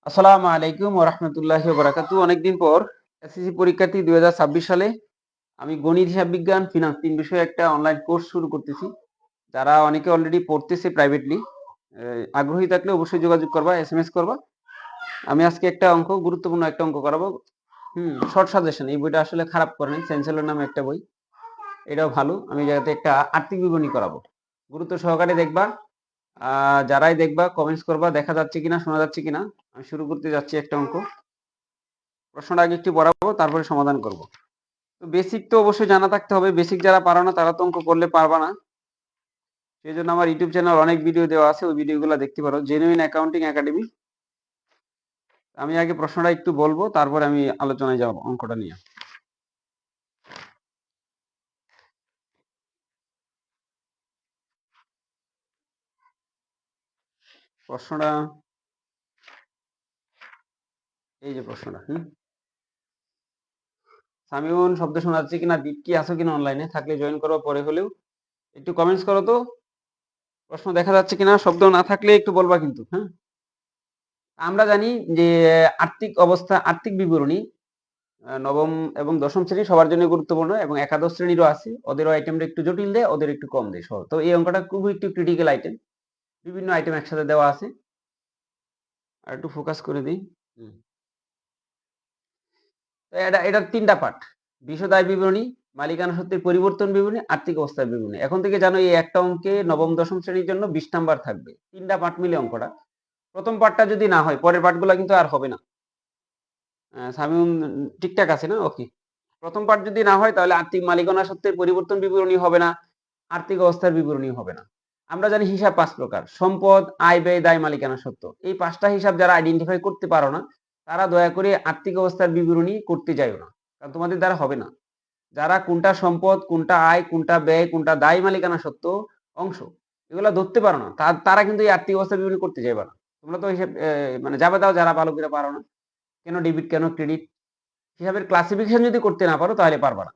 আসসালামু আলাইকুম ওয়া রাহমাতুল্লাহি ওয়া বারাকাতুহু। অনেকদিন পর এসএসসি পরীক্ষার্থী ২০২৬ সালে আমি গণিত, হিসাব বিজ্ঞান, ফিনান্স ৩ বিষয়ে একটা অনলাইন কোর্স শুরু করতেছি। যারা অনেকে অলরেডি পড়তেছে প্রাইভেটলি, আগ্রহী থাকলে অবশ্যই যোগাযোগ করবা, এসএমএস করবা। আমি আজকে একটা অঙ্ক, গুরুত্বপূর্ণ একটা অঙ্ক করাবো। Short suggestion. এই বইটা আসলে খারাপ করে নাই। চ্যান্সেলর নামে একটা বই। এটাও ভালো। আমি যাতে একটা আর্থিক বিবরণী করাবো। গুরুত্ব সহকারে দেখবা। যারাই দেখবা কমেন্টস করবা, দেখা যাচ্ছে কিনা, শোনা যাচ্ছে কিনা। আমি শুরু করতে যাচ্ছি একটা অঙ্ক। প্রশ্নটা আগে একটু পড়াবো, তারপরে সমাধান করব। তো বেসিক তো অবশ্যই জানা থাকতে হবে। বেসিক যারা পারো না তারা তো অঙ্ক করলে পারবা না। সেই জন্য আমার ইউটিউব চ্যানেল অনেক ভিডিও দেওয়া আছে, ওই ভিডিওগুলো দেখতে পারো, জেনুইন অ্যাকাউন্টিং একাডেমি। আমি আগে প্রশ্নটা একটু বলবো, তারপরে আমি আলোচনায় যাব অঙ্কটা নিয়ে। প্রশ্নটা এই যে প্রশ্নটা। সামিউন শব্দ শোনা যাচ্ছে কিনা, দীপ্তি আছো কিনা অনলাইনে, থাকলে জয়েন করো, পরে হলেও একটু কমেন্টস করো তো। প্রশ্ন দেখা যাচ্ছে কিনা, শব্দ না থাকলে একটু বলবা কিন্তু। আমরা জানি যে আর্থিক অবস্থা, আর্থিক বিবরণী নবম এবং দশম শ্রেণী সবার জন্য গুরুত্বপূর্ণ, এবং একাদশ শ্রেণীরও আছে। ওদেরও আইটেমটা একটু জটিল দেয়, ওদের একটু কম দেয় সহজ। তো এই অঙ্কটা খুবই একটু ক্রিটিক্যাল আইটেম, বিভিন্ন আইটেম একসাথে দেওয়া আছে। আর একটু ফোকাস করে দিই। তো এটার ৩টা পার্ট: বিশদ আয় বিবরণী, মালিকানা সত্ত্বের পরিবর্তন বিবরণী, আর্থিক অবস্থার বিবরণী। এখন থেকে জানো এই একটা অঙ্কে নবম দশম শ্রেণীর জন্য 20 নাম্বার থাকবে। 3টা পার্ট মিলে অঙ্কটা। প্রথম পার্টটা যদি না হয়, পরের পার্টগুলো কিন্তু আর হবে না। সামিউন ঠিকঠাক আছে না? ওকে। প্রথম পার্ট যদি না হয় তাহলে আর্থিক মালিকানা সত্ত্বের পরিবর্তন বিবরণী হবে না, আর্থিক অবস্থার বিবরণী হবে না। আমরা জানি হিসাব 5 প্রকার: সম্পদ, আয়, ব্যয়, দায়, মালিকানা সত্ত্ব। এই 5টা হিসাব যারা আইডেন্টিফাই করতে পারো না, তারা দয়া করে আর্থিক অবস্থার বিবরণী করতে যাইও না, কারণ তোমাদের দ্বারা হবে না। যারা কোনটা সম্পদ, কোনটা আয়, কোনটা ব্যয়, কোনটা দায় মালিকানা সত্ত্ব অংশ, এগুলো ধরতে পারো না, তারা কিন্তু এই আর্থিক অবস্থার বিবরণী করতে যাইবা না। তোমরা তো হিসাব মানে যাবে দাও, যারা ভালো করে পারো না। কেন ডেবিট, কেন ক্রেডিট, হিসাবের ক্লাসিফিকেশন যদি করতে না পারো তাহলে পারবা না।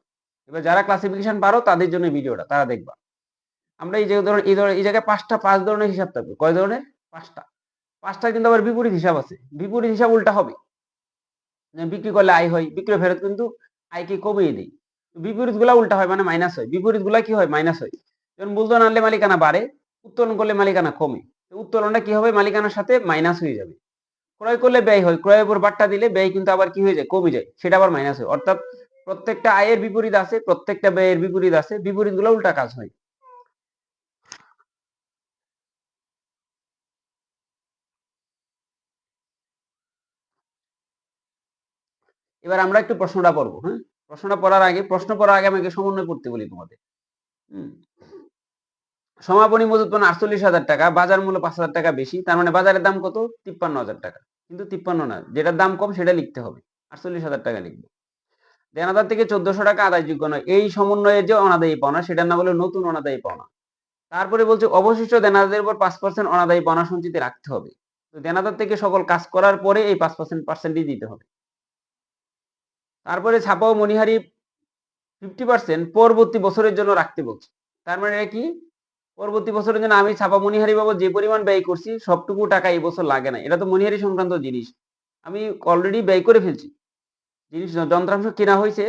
এবার যারা ক্লাসিফিকেশন পারো তাদের জন্য ভিডিওটা, তারা দেখবা। আমরা এই যে ধরুন এই জায়গায় 5 ধরনের হিসাব থাকবে। কয় ধরনের? 5টা। 5টা কিন্তু আবার বিপরীত হিসাব আছে। বিপরীত হিসাব উল্টা হবে। বিক্রি করলে আয় হয়, বিক্রয় ফেরত কিন্তু আয়কে কমিয়ে দেয়। বিপরীত গুলা উল্টা হয়, মানে মাইনাস হয়। বিপরীত গুলা কি হয়? মাইনাস হয়। যেমন মূলধন আনলে মালিকানা বাড়ে, উত্তোলন করলে মালিকানা কমে। উত্তোলনটা কি হবে? মালিকানার সাথে মাইনাস হয়ে যাবে। ক্রয় করলে ব্যয় হয়, ক্রয়ের উপর বাট্টা দিলে ব্যয় কিন্তু আবার কি হয়ে যায়? কমে যায়, সেটা আবার মাইনাস হয়। অর্থাৎ প্রত্যেকটা আয়ের বিপরীত আছে, প্রত্যেকটা ব্যয়ের বিপরীত আছে, বিপরীত গুলো উল্টা কাজ হয়। এবার আমরা একটু প্রশ্নটা পড়বো। প্রশ্ন পড়ার আগে আমাকে সমন্বয় করতে বলি তোমাদের। সমাপনী মজুত পণ্য 48,000 টাকা, বাজার মূল্য 5,000 টাকা বেশি, তার মানে বাজারের দাম কত? 53,000 টাকা। কিন্তু 53 না, যেটার দাম কম সেটা লিখতে হবে। 48,000 টাকা লিখবে। দেনাদার থেকে 1400 টাকা আদায়যোগ্য নয়। এই সমন্বয়ের যে অনাদায়ী পাওনা, সেটার নাম হলো নতুন অনাদায়ী পাওনা। তারপরে বলছে অবশিষ্ট দেনাদারদের উপর 5% অনাদায়ী পাওনা সঞ্চিতি রাখতে হবে। তো দেনাদার থেকে সকল কাজ করার পরে এই 5% দিতে হবে। তারপরে ছাপা ও মণিহারি 50% পরবর্তী বছরের জন্য রাখতে বলছে। তার মানে কি? পরবর্তী বছরের জন্য আমি ছাপা মণিহারি বাবদ যে পরিমাণ ব্যয় করছি সবটুকু টাকা এই বছর লাগে না। এটা তো মণিহারি সংক্রান্ত জিনিস, আমি অলরেডি ব্যয় করে ফেলছি। জিনিস যন্ত্রাংশ কেনা হয়েছে,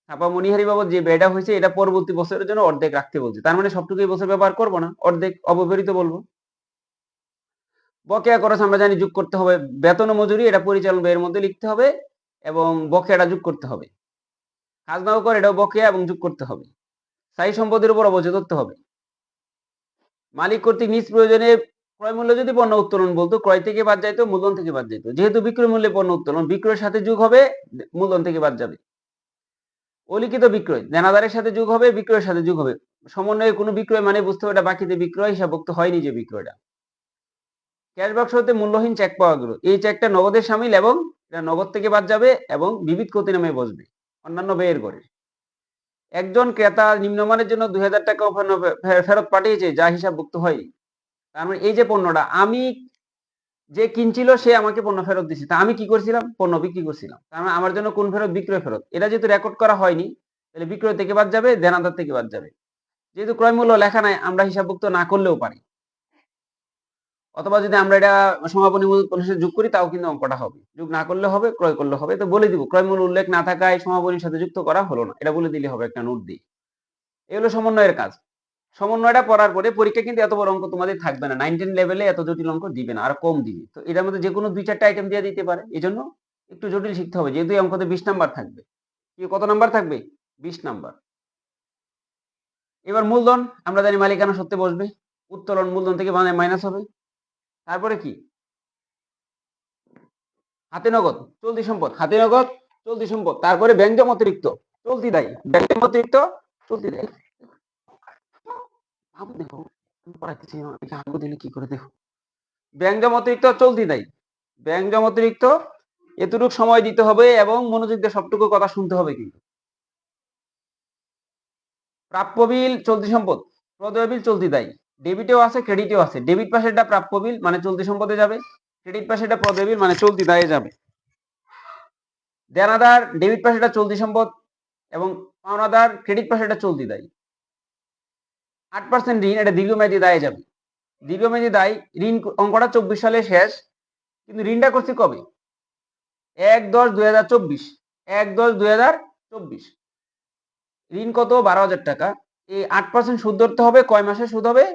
ছাপা মণিহারি বাবদ যে ব্যয়টা হয়েছে এটা পরবর্তী বছরের জন্য অর্ধেক রাখতে বলছে। তার মানে সবটুকু এই বছর ব্যবহার করবো না, অর্ধেক অব্যবহৃত বলবো। বকেয়া খরচ আমরা জানি যোগ করতে হবে। বেতন ও মজুরি এটা পরিচালন ব্যয়ের মধ্যে লিখতে হবে, এবং বকেয়াটা যোগ করতে হবে। খাজনা ও কর এটাও বকেয়া এবং যোগ করতে হবে। স্থায়ী সম্পদের উপর অবচয় করতে হবে। মালিক কর্তৃক নিজ প্রয়োজনে ক্রয় মূল্য যদি পণ্য উত্তোলন বলতো, ক্রয় থেকে বাদ যাইতো, মূলধন থেকে বাদ যাইতো। যেহেতু বিক্রয় মূল্যে পণ্য উত্তোলন, বিক্রয়ের সাথে যোগ হবে, মূলধন থেকে বাদ যাবে। অলিখিত বিক্রয় দেনাদারের সাথে যোগ হবে, বিক্রয়ের সাথে যোগ হবে। সমন্বয়ে কোনো বিক্রয় মানে বুঝতে হবে এটা বাকিতে বিক্রয় হিসাবভুক্ত হয়নি যে বিক্রয়টা। ক্যাশ বাক্স হতে মূল্যহীন চেক পাওয়া গেল। এই চেকটা নগদের সামিল এবং এটা নগদ থেকে বাদ যাবে এবং বিবিধ ক্ষতি নামে বসবে অন্যান্য ব্যয়ের করে। একজন ক্রেতা নিম্নমানের জন্য 2,000 টাকা ফেরত পাঠিয়েছে, যা হিসাবভুক্ত হয়নি। তার মানে এই যে পণ্যটা আমি, যে কিনছিল সে আমাকে পণ্য ফেরত দিচ্ছে, তা আমি কি করছিলাম? পণ্য বিক্রি করছিলাম। তার মানে আমার জন্য কোন ফেরত? বিক্রয় ফেরত। এটা যেহেতু রেকর্ড করা হয়নি, তাহলে বিক্রয় থেকে বাদ যাবে, দেনাদার থেকে বাদ যাবে। যেহেতু ক্রয় মূল্য লেখা নাই, আমরা হিসাবভুক্ত না করলেও পারি। অথবা যদি আমরা এটা সমাপনী মজুত পণ্যের সাথে যোগ করি তাও কিন্তু অঙ্কটা হবে। যোগ না করলে হবে, ক্রয় করলে হবে। তো বলে দিব ক্রয় মূল্য উল্লেখ না থাকায় সমাপনীর সাথে যুক্ত করা হলো না, এটা বলে দিলে হবে একটা নোট দিয়ে। এই হলো সমন্বয়ের কাজ। সমন্বয়টা পড়ার পরে পরীক্ষা কিন্তু এত বড় অঙ্ক তোমাদের থাকবে না, 9-10 লেভেলে এত জটিল অঙ্ক দিবে না, আর কম দিবে। তো এটার মধ্যে যে কোনো 2-4টা আইটেম দিয়ে দিতে পারে, এই জন্য একটু জটিল শিখতে হবে, যেহেতু এই অঙ্কতে 20 নাম্বার থাকবে। কি কত নাম্বার থাকবে? 20 নাম্বার। এবার মূলধন আমরা জানি মালিকানা সত্ত্বে বসবে, উত্তোলন মূলধন থেকে মাইনাস হবে। তারপরে কি? হাতে নগদ, চলতি সম্পদ, হাতে নগদ, চলতি সম্পদ। তারপরে ব্যাংক জমা অতিরিক্ত, চলতি দায়, ব্যাংক জমা অতিরিক্ত, চলতি দায়। দেখো পড়াইতেছি, আঙ্গুল দিলে কি করে দেখো। ব্যাংক জমা অতিরিক্ত, চলতি দায়। ব্যাংক জমা অতিরিক্ত এতটুকু সময় দিতে হবে এবং মনোযোগ দিয়ে সবটুকু কথা শুনতে হবে কিন্তু। প্রাপ্য বিল, চলতি সম্পদ, প্রদেয় বিল, চলতি দায়। ডেবিটেও আছে, ক্রেডিটেও আছে। ডেবিট পাশেরটা প্রাপ্য বিল মানে চলতি সম্পদে যাবে, ক্রেডিট পাশেরটা প্রদেয় বিল মানে চলতি দায়ে যাবে। দেনাদার ডেবিট পাশেরটা চলতি সম্পদ এবং পাওনাদার ক্রেডিট পাশেরটা চলতি দায়। 8% ঋণ, এটা দীর্ঘমেয়াদী দায়ে যাবে। দীর্ঘমেয়াদী দায় ঋণ অঙ্কটা 24 সালে শেষ, কিন্তু ঋণটা করছি কবে? 1/10/2024, 1/10/2024। ঋণ কত? 12,000 টাকা। এই 8% সুদ ধরতে হবে। কয় মাসে সুদ হবে?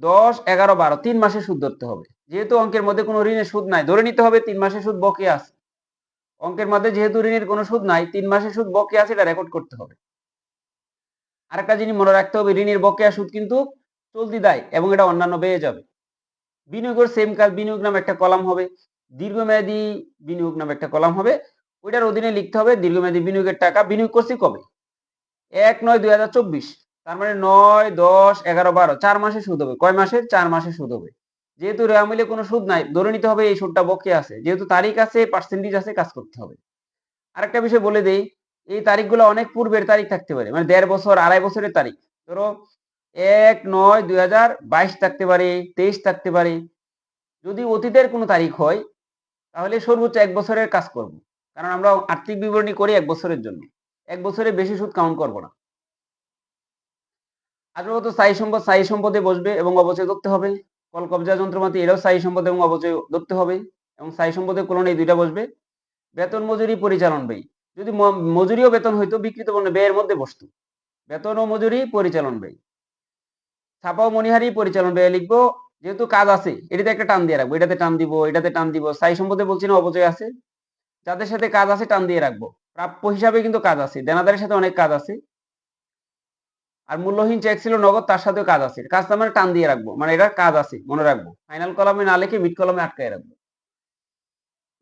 10, 11, 12, 3 মাসে সুদ ধরতে হবে। যেহেতু অঙ্কের মধ্যে কোনো ঋণের সুদ নাই, ধরে নিতে হবে 3 মাসের সুদ বকেয়া আছে। অঙ্কের মধ্যে যেহেতু ঋণের কোনো সুদ নাই, 3 মাসের সুদ বকেয়া আছে, এটা রেকর্ড করতে হবে। আরেকটা জিনিস মনে রাখতে হবে, ঋণের বকেয়া সুদ কিন্তু চলতি দায় এবং এটা অন্যান্য ব্যয়ে যাবে। বিনিয়োগের সেম কাজ, বিনিয়োগ নামে একটা কলাম হবে, দীর্ঘমেয়াদী বিনিয়োগ নামে একটা কলাম হবে। ওইটার অধীনে লিখতে হবে দীর্ঘমেয়াদী বিনিয়োগের টাকা বিনিয়োগ করছি কবে? 1/9/2024। তার মানে 9, 10, 11, 12, 4 মাসে সুদ হবে। কয় মাসের? 4 মাসে সুদ হবে। যেহেতু রেওয়া মিলে কোনো সুদ নাই, ধরে নিতে হবে এই সুদটা বকেয়া আছে। যেহেতু তারিখ আছে, পার্সেন্টেজ আছে, কাজ করতে হবে। আরেকটা বিষয় বলে দেই, এই তারিখগুলো অনেক পূর্বের তারিখ থাকতে পারে, মানে 1.5 বছর, 2.5 বছরের তারিখ। ধরো 1/9/2022 থাকতে পারে, 23 থাকতে পারে। যদি অতীতের কোনো তারিখ হয় তাহলে সর্বোচ্চ 1 বছরের কাজ করব, কারণ আমরা আর্থিক বিবরণী করি 1 বছরের জন্য। 1 বছরের বেশি সুদ কাউন্ট করব না। আগের স্থায়ী সম্পদ, স্থায়ী সম্পদে বসবে এবং অবচয় ধরতে হবে। কল কবজা যন্ত্রপাতি, এরাও স্থায়ী সম্পদ এবং অবচয় ধরতে হবে এবং স্থায়ী সম্পদের কোলনে এই দুইটা বসবে। বেতন, মজুরি, পরিচালন ব্যয়। যদি মজুরি ও বেতন হইতো বিকৃত পণ্য ব্যয়ের মধ্যে বসতো। বেতন ও মজুরি, পরিচালন ব্যয়। ছাপা ও মনিহারি, পরিচালন ব্যয় লিখবো। যেহেতু কাজ আছে, এটাতে একটা টান দিয়ে রাখবো, এটাতে টান দিব, এটাতে টান দিব। স্থায়ী সম্পদে বলছি না অপচয় আছে, যাদের সাথে কাজ আছে টান দিয়ে রাখবো। প্রাপ্য হিসাবে কিন্তু কাজ আছে, দেনাদারের সাথে অনেক কাজ আছে। আর মূল্যহীন চেক ছিল নগদ, তার সাথেও কাজ আছে। কাজ তার মানে টান দিয়ে রাখবো, মানে এটার কাজ আছে মনে রাখবো। ফাইনাল কলামে না লিখে মিড কলামে আটকায় রাখবো।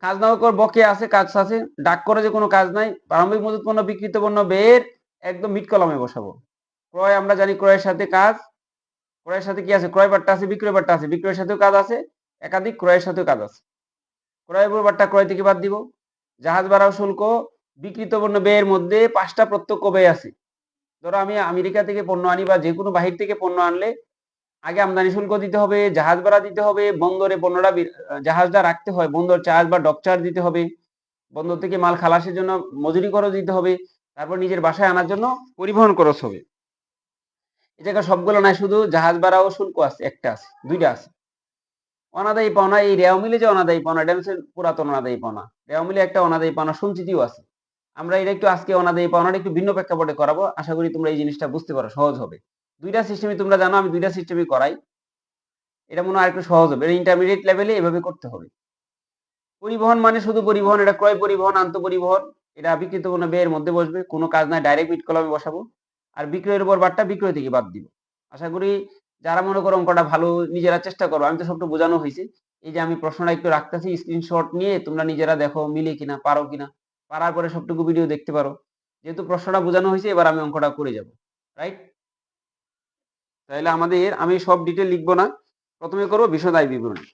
কাজ না কর বকেয়া আছে, কাজ আছে। ডাক করে যে কোনো কাজ নাই। প্রারম্ভিক মজুত পণ্য, বিক্রিত পণ্য ব্যয়ের একদম মিড কলামে বসাবো। ক্রয় আমরা জানি ক্রয়ের সাথে কাজ, ক্রয়ের সাথে কি আছে? ক্রয় বাট্টা আছে, বিক্রয় বাট্টা আছে। বিক্রয়ের সাথেও কাজ আছে, একাধিক ক্রয়ের সাথেও কাজ আছে। ক্রয় বাট্টা ক্রয় থেকে বাদ দিব। জাহাজ ভাড়া শুল্ক, বিক্রিত পণ্য ব্যয়ের মধ্যে 5টা প্রত্যক্ষ ব্যয় আছে। ধরো আমি আমেরিকা থেকে পণ্য আনি বা যে কোনো বাহির থেকে পণ্য আনলে আগে আমদানি শুল্ক দিতে হবে, জাহাজ ভাড়া দিতে হবে, বন্দরে পণ্যটা জাহাজটা রাখতে হয়, বন্দর চার্জ বা ডক চার্জ দিতে হবে, বন্দর থেকে মাল খালাসের জন্য মজুরি খরচ দিতে হবে, তারপর নিজের বাসায় আনার জন্য পরিবহন খরচ হবে। এই জায়গায় সবগুলো নাই, শুধু জাহাজ ভাড়া ও শুল্ক আছে, একটা আছে, দুইটা আছে। অনাদায়ী পাওনা, এই রেওয়া মিলে যে অনাদায়ী পাওনা, এটা হচ্ছে পুরাতন অনাদায়ী পাওনা। রেওয়া মিলে একটা অনাদায়ী পাওনা সঞ্চিতিও আছে। আমরা এটা একটু আজকে অনাদায়ী পাওনাটা একটু ভিন্ন প্রেক্ষাপটে করাবো, আশা করি তোমরা এই জিনিসটা বুঝতে পারো, সহজ হবে। দুইটা সিস্টেমই তোমরা জানো, আমি দুইটা সিস্টেমই করাই। এটা মনে হয় একটু সহজ হবে, এটা ইন্টারমিডিয়েট লেভেলে এভাবে করতে হবে। পরিবহন মানে শুধু পরিবহন, এটা ক্রয় পরিবহন, আন্ত পরিবহন, এটা বিক্রিত পণ্য ব্যয়ের মধ্যে বসবে, কোনো কাজ নাই, ডাইরেক্ট মিড কলামে বসাবো। আর বিক্রয়ের উপর বারটা বিক্রয় থেকে বাদ দিব। আশা করি যারা মনে করো অঙ্কটা ভালো নিজেরা চেষ্টা করো, আমি তো সবটা বোঝানো হয়েছে। এই যে আমি প্রশ্নটা একটু রাখতেছি, স্ক্রিনশট নিয়ে তোমরা নিজেরা দেখো মিলে কিনা, পারো কিনা। পারার পরে সবটুকু ভিডিও দেখতে পারো। যেহেতু প্রশ্নটা বোঝানো হয়েছে, এবার আমি অঙ্কটা করে যাব। রাইট? তাহলে আমি সব ডিটেল লিখবো না, প্রথমে করবো বিশদ আয় বিবরণী।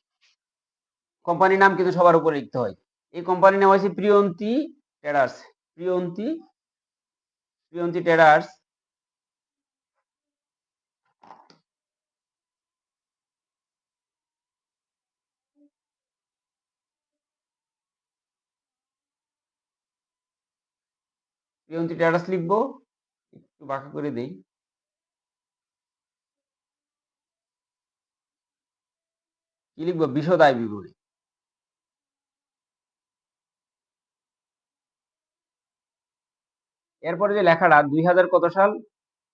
কোম্পানির নাম কিন্তু সবার উপরে লিখতে হয়। এই কোম্পানির নাম হচ্ছে Priyanti traders. Priyanti Priyanti traders. Priyanti traders লিখবো, একটু বাঁকা করে দেই। কি লিখবো? বিশদ আয় বিবরণী। এরপরে যে লেখাটা 2000 কত সাল?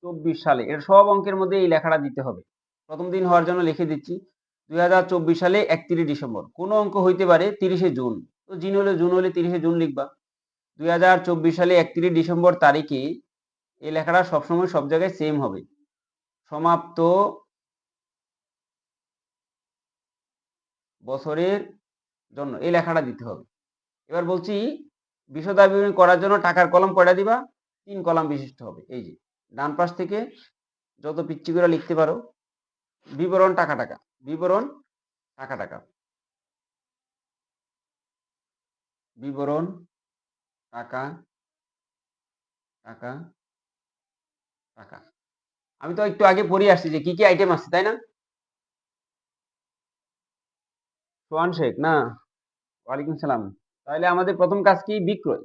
24 সালে। এর সব অঙ্কের মধ্যে এই লেখাটা দিতে হবে। প্রথম দিন হওয়ার জন্য লিখে দিচ্ছি 2024 সালে 31 ডিসেম্বর। কোন অঙ্ক হইতে পারে 30 জুন। তো জুন হলে 30 জুন লিখবা। 2024 সালে 31 ডিসেম্বর তারিখে এই লেখাটা সবসময় সব জায়গায় সেম হবে। সমাপ্ত বছরের জন্য এই লেখাটা দিতে হবে। এবার বলছি বিশদ আয় বিবরণী করার জন্য টাকার কলাম কয়টা দিবা? 3 কলাম বিশিষ্ট হবে। এই যে ডান পাশ থেকে যত পিচ্ছি করে লিখতে পারো। বিবরণ টাকা টাকা, বিবরণ টাকা টাকা, বিবরণ টাকা টাকা টাকা। আমি তো একটু আগে পড়ে আসছি যে কি কি আইটেম আছে, তাই না? সোহান শেখ না? ওয়ালাইকুম সালাম। তাহলে আমাদের প্রথম কাজ কি? বিক্রয়।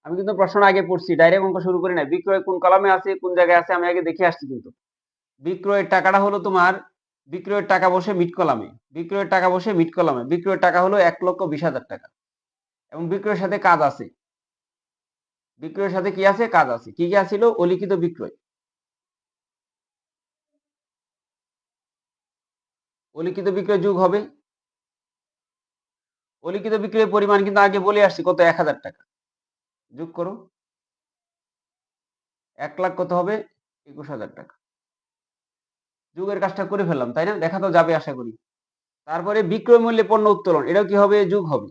আমি কিন্তু প্রশ্ন আগে পড়ছি, ডাইরেক্ট অঙ্ক শুরু করি না। বিক্রয় কোন কলামে আছে, কোন জায়গায় আছে আমি আগে দেখে আসছি কিন্তু। বিক্রয়ের টাকাটা হলো তোমার, বিক্রয়ের টাকা বসে মিড কলামে, বিক্রয়ের টাকা বসে মিড কলামে। বিক্রয়ের টাকা হলো 1,20,000 টাকা এবং বিক্রয়ের সাথে কাজ আছে। বিক্রয়ের সাথে কি আছে? কাজ আছে। কি কি আছিল? অলিখিত বিক্রয়। অলিখিত বিক্রয় যোগ হবে। অলিখিত বিক্রয়ের পরিমাণ কিন্তু আগে বলে আসছি কত? 1,000 টাকা। যোগ করো। 1 লাখ কত হবে? 21,000 টাকা। যোগের কাজটা করে ফেললাম, তাই না? দেখা তো যাবে আশা করি। তারপরে বিক্রয় মূল্যে পণ্য উত্তোলন, এটাও কি হবে? যোগ হবে।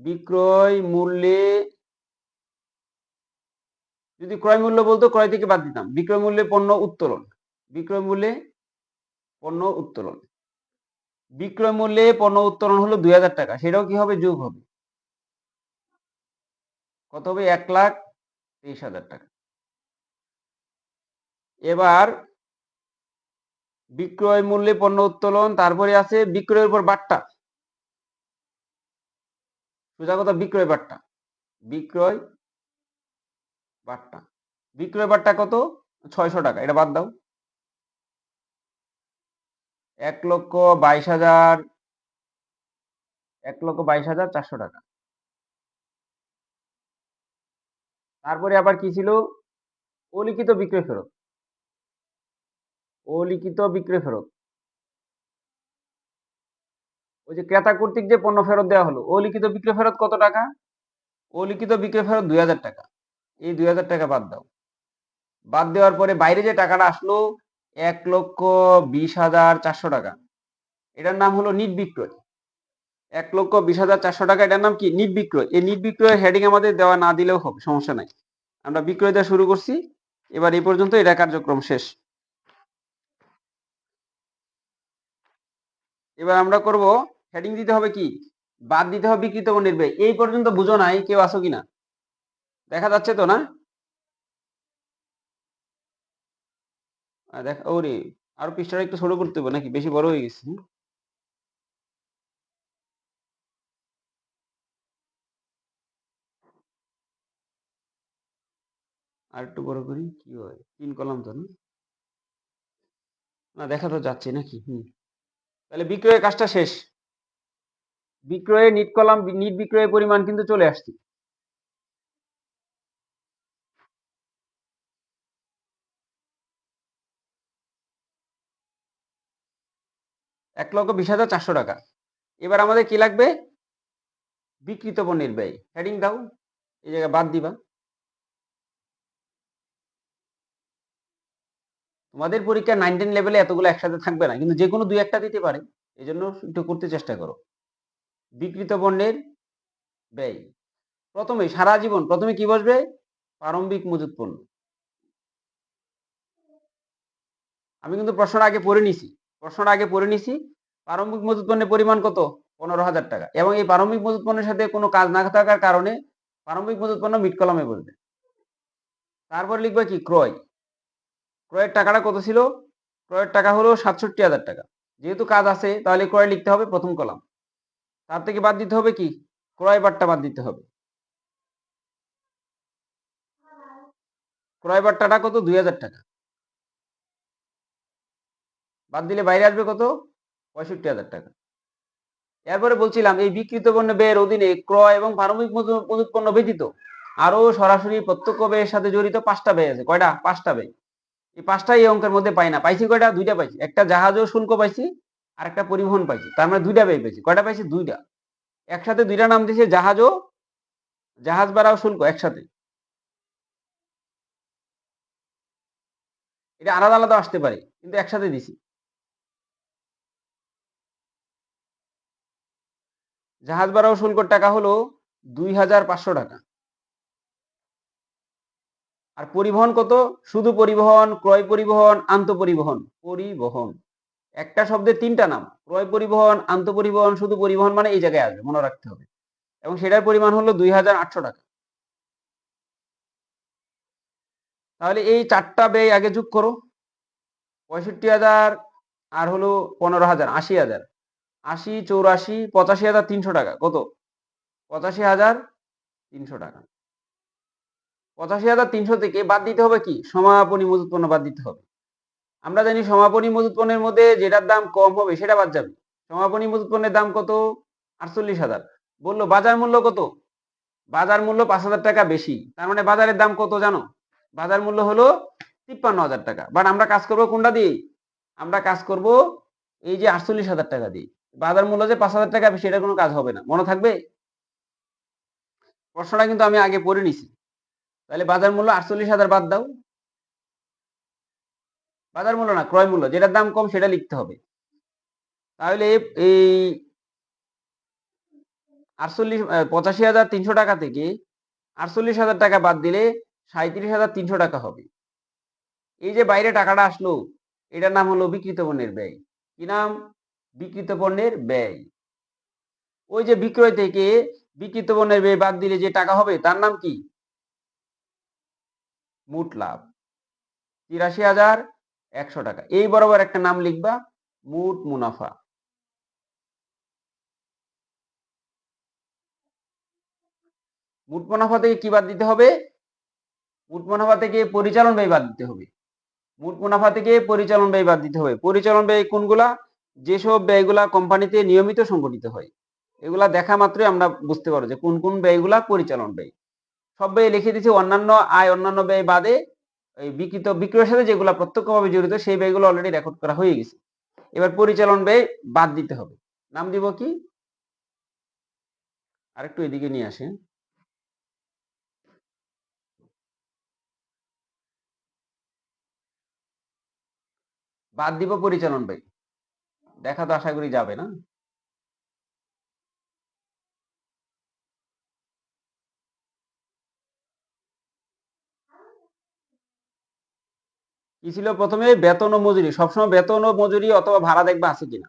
বিক্রয় মূল্যে, যদি ক্রয় মূল্য বলতো ক্রয় থেকে বাদ দিতাম। বিক্রয় মূল্যে পণ্য উত্তোলন, বিক্রয় মূল্যে পণ্য উত্তোলন, বিক্রয় মূল্যে পণ্য উত্তোলন হলো 2,000 টাকা, সেটাও কি হবে? যোগ হবে। কত হবে? 1,23,000 টাকা। এবার বিক্রয় মূল্যে পণ্য উত্তোলন, তারপরে আছে বিক্রয়ের উপর বাট্টা। সোজা কথা বিক্রয় বাট্টা, বিক্রয় বাট্টা, বিক্রয় বাট্টা কত? 600 টাকা। এটা বাদ দাও। 1,22,000, 1,22,400 টাকা। তারপরে আবার কি ছিল? অলিখিত বিক্রয় ফেরত, অলিখিত বিক্রয় ফেরত। ওই যে ক্রেতা কর্তৃক যে পণ্য ফেরত দেওয়া হলো, অলিখিত বিক্রয় ফেরত কত টাকা? অলিখিত বিক্রয় ফেরত 2,000 টাকা। এই 2,000 টাকা বাদ দাও। বাদ দেওয়ার পরে বাইরে যে টাকাটা আসলো 1,20,400 টাকা, এটার নাম হলো নিট বিক্রয়। 1,20,400 টাকা, এটার নাম কি? নিট বিক্রয়। এই নিট বিক্রয়ের হেডিং আমাদের দেওয়া না দিলেও হবে, সমস্যা নাই। আমরা বিক্রয় দেওয়া শুরু করছি, এবার এই পর্যন্ত এটা কার্যক্রম শেষ। এবার আমরা করব, হেডিং দিতে হবে কি? বাদ দিতে হবে বিক্রিত পণ্যের ব্যয়। এই পর্যন্ত বুঝো নাই? কেউ আসো কিনা? দেখা যাচ্ছে তো না? দেখ, ওরে আরো পৃষ্ঠাটা একটু ছোট করতে হবে নাকি? বেশি বড় হয়ে গেছে। আর একটু বড় করি, কি হয়? 3 কলাম তো না? না, দেখা তো যাচ্ছে নাকি? তাহলে বিক্রয়ের কাজটা শেষ। বিক্রয়ে নিট কলাম, নিট বিক্রয়ের পরিমাণ কিন্তু চলে আসছে। 1,20,400 টাকা। এবার আমাদের কি লাগবে? বিক্রিত পণ্যের ব্যয়। হেডিং দাও, এই জায়গায় বাদ দিবা। তোমাদের পরীক্ষা 9, 10 লেভেলে এতগুলো একসাথে থাকবে না, কিন্তু যে কোনো 2-1টা দিতে পারে। এই জন্য একটু করতে চেষ্টা করো। বিক্রিত পণ্যের ব্যয়। প্রথমে সারা জীবন প্রথমে কি বসবে? প্রারম্ভিক মজুত পণ্য। আমি কিন্তু প্রশ্নটা আগে পড়ে নিছি, প্রশ্নটা আগে পড়ে নিছি। প্রারম্ভিক মজুত পণ্যের পরিমাণ কত? 15,000 টাকা। এবং এই প্রারম্ভিক মজুত পণ্যের সাথে কোনো কাজ না থাকার কারণে প্রারম্ভিক মজুত পণ্য মিড কলামে বসবে। তারপর লিখবে কি? ক্রয়। ক্রয়ের টাকাটা কত ছিল? ক্রয়ের টাকা হলো 67,000 টাকা। যেহেতু কাজ আছে তাহলে ক্রয় লিখতে হবে প্রথম কলাম। তার থেকে বাদ দিতে হবে কি? ক্রয় বাট্টা বাদ দিতে হবে। ক্রয় বাট্টাটা কত? 2,000 টাকা। বাদ দিলে বাইরে আসবে কত? 65,000 টাকা। এরপরে বলছিলাম এই বিক্রিত পণ্য ব্যয়ের অধীনে ক্রয় এবং প্রারম্ভিক মজুত পণ্য ব্যতীত আরো সরাসরি প্রত্যক্ষ ব্যয়ের সাথে জড়িত 5টা ব্যয় আছে। কয়টা? 5টা ব্যয়। এই 5টা এই অঙ্কের মধ্যে পাই না। পাইছি কয়টা? 2টা পাইছি। একটা জাহাজ ও শুল্ক পাইছি, আর একটা পরিবহন পাইছি। তার মানে 2টা ব্যয় পাইছি। কয়টা পাইছি? 2টা। একসাথে 2টা নাম দিয়েছে, জাহাজ ভাড়া ও শুল্ক একসাথে। এটা আলাদা আলাদা আসতে পারে, কিন্তু একসাথে দিছি। জাহাজ ভাড়া ও শুল্কর টাকা হলো 2,500 টাকা। আর পরিবহন কত? শুধু পরিবহন, ক্রয় পরিবহন, আন্তঃপরিবহন। পরিবহন একটা শব্দের 3টা নাম। ক্রয় পরিবহন, আন্তঃপরিবহন, শুধু পরিবহন মানে এই জায়গায় আসবে, মনে রাখতে হবে। এবং সেটার পরিমাণ হলো 2,800 টাকা। তাহলে এই 4টা ব্যয় আগে যোগ করো। 65,000 আর হলো 15,000, 80,000। 80, 84, 85,300 টাকা। কত? 85,300 টাকা। 85,300 থেকে বাদ দিতে হবে কি? সমাপনী মজুত পণ্য বাদ দিতে হবে। আমরা জানি সমাপনী মজুত পণ্যের মধ্যে যেটার দাম কম হবে সেটা বাদ যাবে। সমাপনী মজুত পণ্যের দাম কত? 48,000। বললো বাজার মূল্য কত? বাজার মূল্য 5,000 টাকা বেশি। তার মানে বাজারের দাম কত জানো? বাজার মূল্য হলো 53,000 টাকা। বাট আমরা কাজ করবো কোনটা দিয়ে? আমরা কাজ করব এই যে 48,000 টাকা দিয়ে। বাজার মূল্য যে 5,000 টাকা বেশি, এটা কোনো কাজ হবে না। মনে থাকবে? প্রশ্নটা কিন্তু আমি আগে পড়ে নিছি। তাহলে বাজার মূল্য 48,000 বাদ দাও। বাজার মূল্য না, ক্রয় মূল্য, যেটার দাম কম সেটা লিখতে হবে। তাহলে এই 85,300 টাকা থেকে 48,000 টাকা বাদ দিলে 37,300 টাকা হবে। এই যে বাইরে টাকাটা আসলো, এটার নাম হলো বিক্রিত পণ্যের ব্যয়। কি নাম? বিক্রিত পণ্যের ব্যয়। ওই যে বিক্রয় থেকে বিক্রিত পণ্যের ব্যয় বাদ দিলে যে টাকা হবে তার নাম কি? মোট লাভ। 83,100 টাকা। এই বরাবর একটা নাম লিখবা, মোট মুনাফা। মোট মুনাফা থেকে কি বাদ দিতে হবে? মোট মুনাফা থেকে পরিচালন ব্যয় বাদ দিতে হবে। মোট মুনাফা থেকে পরিচালন ব্যয় বাদ দিতে হবে। পরিচালন ব্যয় কোনগুলা? যেসব ব্যয়গুলা কোম্পানিতে নিয়মিত সংঘটিত হয়। এগুলা দেখা মাত্রই আমরা বুঝতে পারবো যে কোন কোন ব্যয়গুলা পরিচালন ব্যয়। সব ব্যয় লিখে দিচ্ছি। অন্যান্য আয়, অন্যান্য ব্যয় বাদে এই বিক্রয়ের সাথে যেগুলা প্রত্যক্ষভাবে জড়িত সেই ব্যয়গুলো অলরেডি রেকর্ড করা হয়ে গেছে। এবার পরিচালন ব্যয় বাদ দিতে হবে। নাম দিব কি? আরেকটু এদিকে নিয়ে আসে। বাদ দিব পরিচালন ব্যয়। দেখা তো আশা করি যাবে না। কি ছিল প্রথমে? বেতন ও মজুরি। সবসময় বেতন ও মজুরি অথবা ভাড়া দেখবা আছে কিনা।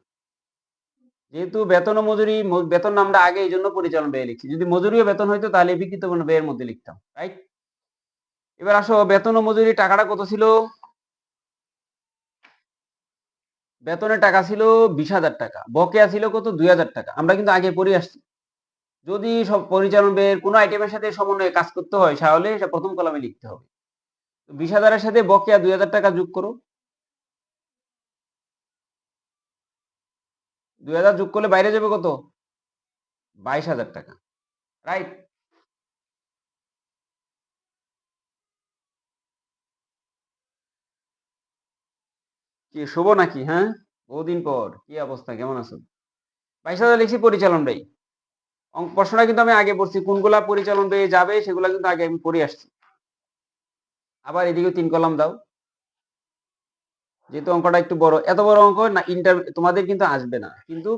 যেহেতু বেতন ও মজুরি, বেতন নামটা আগে এই জন্য পরিচালন ব্যয় লিখছি। যদি মজুরি ও বেতন হইতো তাহলে বিক্রিত পণ্য ব্যয়ের মধ্যে লিখতাম, রাইট? এবার আসো, বেতন ও মজুরি টাকাটা কত ছিল? বেতনের টাকা ছিল 20,000 টাকা। বকেয়া ছিল কত? 2,000 টাকা। আমরা কিন্তু আগে পড়ে আসছি। যদি সব পরিচালন ব্যয়ের কোনো আইটেমের সাথে সমন্বয়ে কাজ করতে হয় তাহলে এটা প্রথম কলামে লিখতে হবে। 20,000 এর সাথে বকেয়া 2,000 টাকা যোগ করো। 2,000 যোগ করলে বাইরে যাবে কত? 22,000 টাকা, রাইট? কি শুভ নাকি? হ্যাঁ, বহুদিন পর। কি অবস্থা, কেমন আছো? 22,000 লিখছি পরিচালন ব্যয়। প্রশ্নটা কিন্তু আমি আগে পড়ছি, কোনগুলা পরিচালন ব্যয়ে যাবে সেগুলা কিন্তু আগে আমি পড়ে আসছি। আবার এদিকে 3 কলাম দাও। যেহেতু অঙ্কটা একটু বড়, এত বড় অঙ্ক না তোমাদের কিন্তু আসবে না, কিন্তু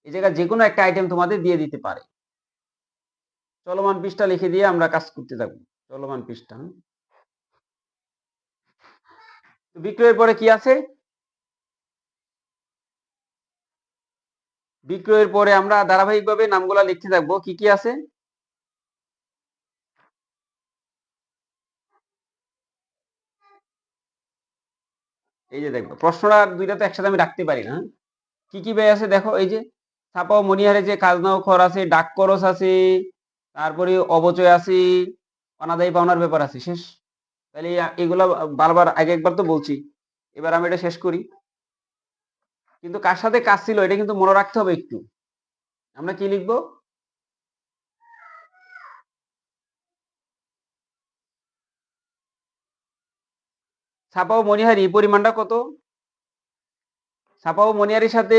এই জায়গায় যে কোনো একটা আইটেম তোমাদের দিয়ে দিতে পারে। চলমান পৃষ্ঠা লিখে দিয়ে আমরা কাজ করতে থাকবো। চলমান পৃষ্ঠা। বিক্রয়ের পরে কি আছে? বিক্রয়ের পরে আমরা ধারাবাহিকভাবে নামগুলা লিখতে থাকবো। কি কি আছে? এই যে দেখবো, প্রশ্নটা দুইটা তো একসাথে আমি রাখতে পারি না। কি কি ব্যয় আছে দেখো, এই যে ছাপা ও মনিহারে যে খাজনা ও খর আছে, ডাক খরচ আছে, তারপরে অবচয় আছে, অনাদায়ী পাওনার ব্যাপার আছে, শেষ। তাহলে এগুলা বারবার আগে একবার তো বলছি, এবার আমি এটা শেষ করি। কিন্তু কার সাথে কাজ ছিল এটা কিন্তু মনে রাখতে হবে একটু। আমরা কি লিখবো? ছাপা ও মণিহারি পরিমাণটা কত? ছাপা ও মণিহারির সাথে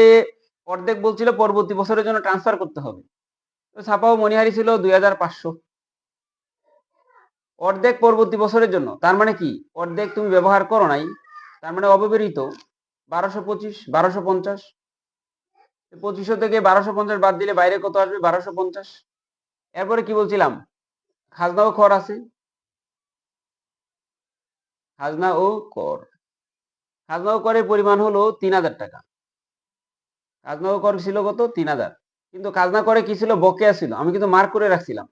অর্ধেক বলছিল পরবর্তী বছরের জন্য ট্রান্সফার করতে হবে। তো ছাপা ও মণিহারি ছিল 2500, অর্ধেক পরবর্তী বছরের জন্য। তার মানে কি? অর্ধেক তুমি ব্যবহার করো নাই, তার মানে অব্যবহৃত 1225, 1250। 2500 থেকে 1250 বাদ দিলে বাইরে কত আসবে? 1250। এরপরে কি বলছিলাম? খাজনা ও কর আছে। খাজনা ও কর, খাজনা ও করের পরিমাণ হলো 3000 টাকা। খাজনা ও কর ছিল কত? 3000। কিন্তু খাজনা করে কি ছিল? বকেয়া ছিল। আমি কিন্তু মার্ক করে রাখছিলাম।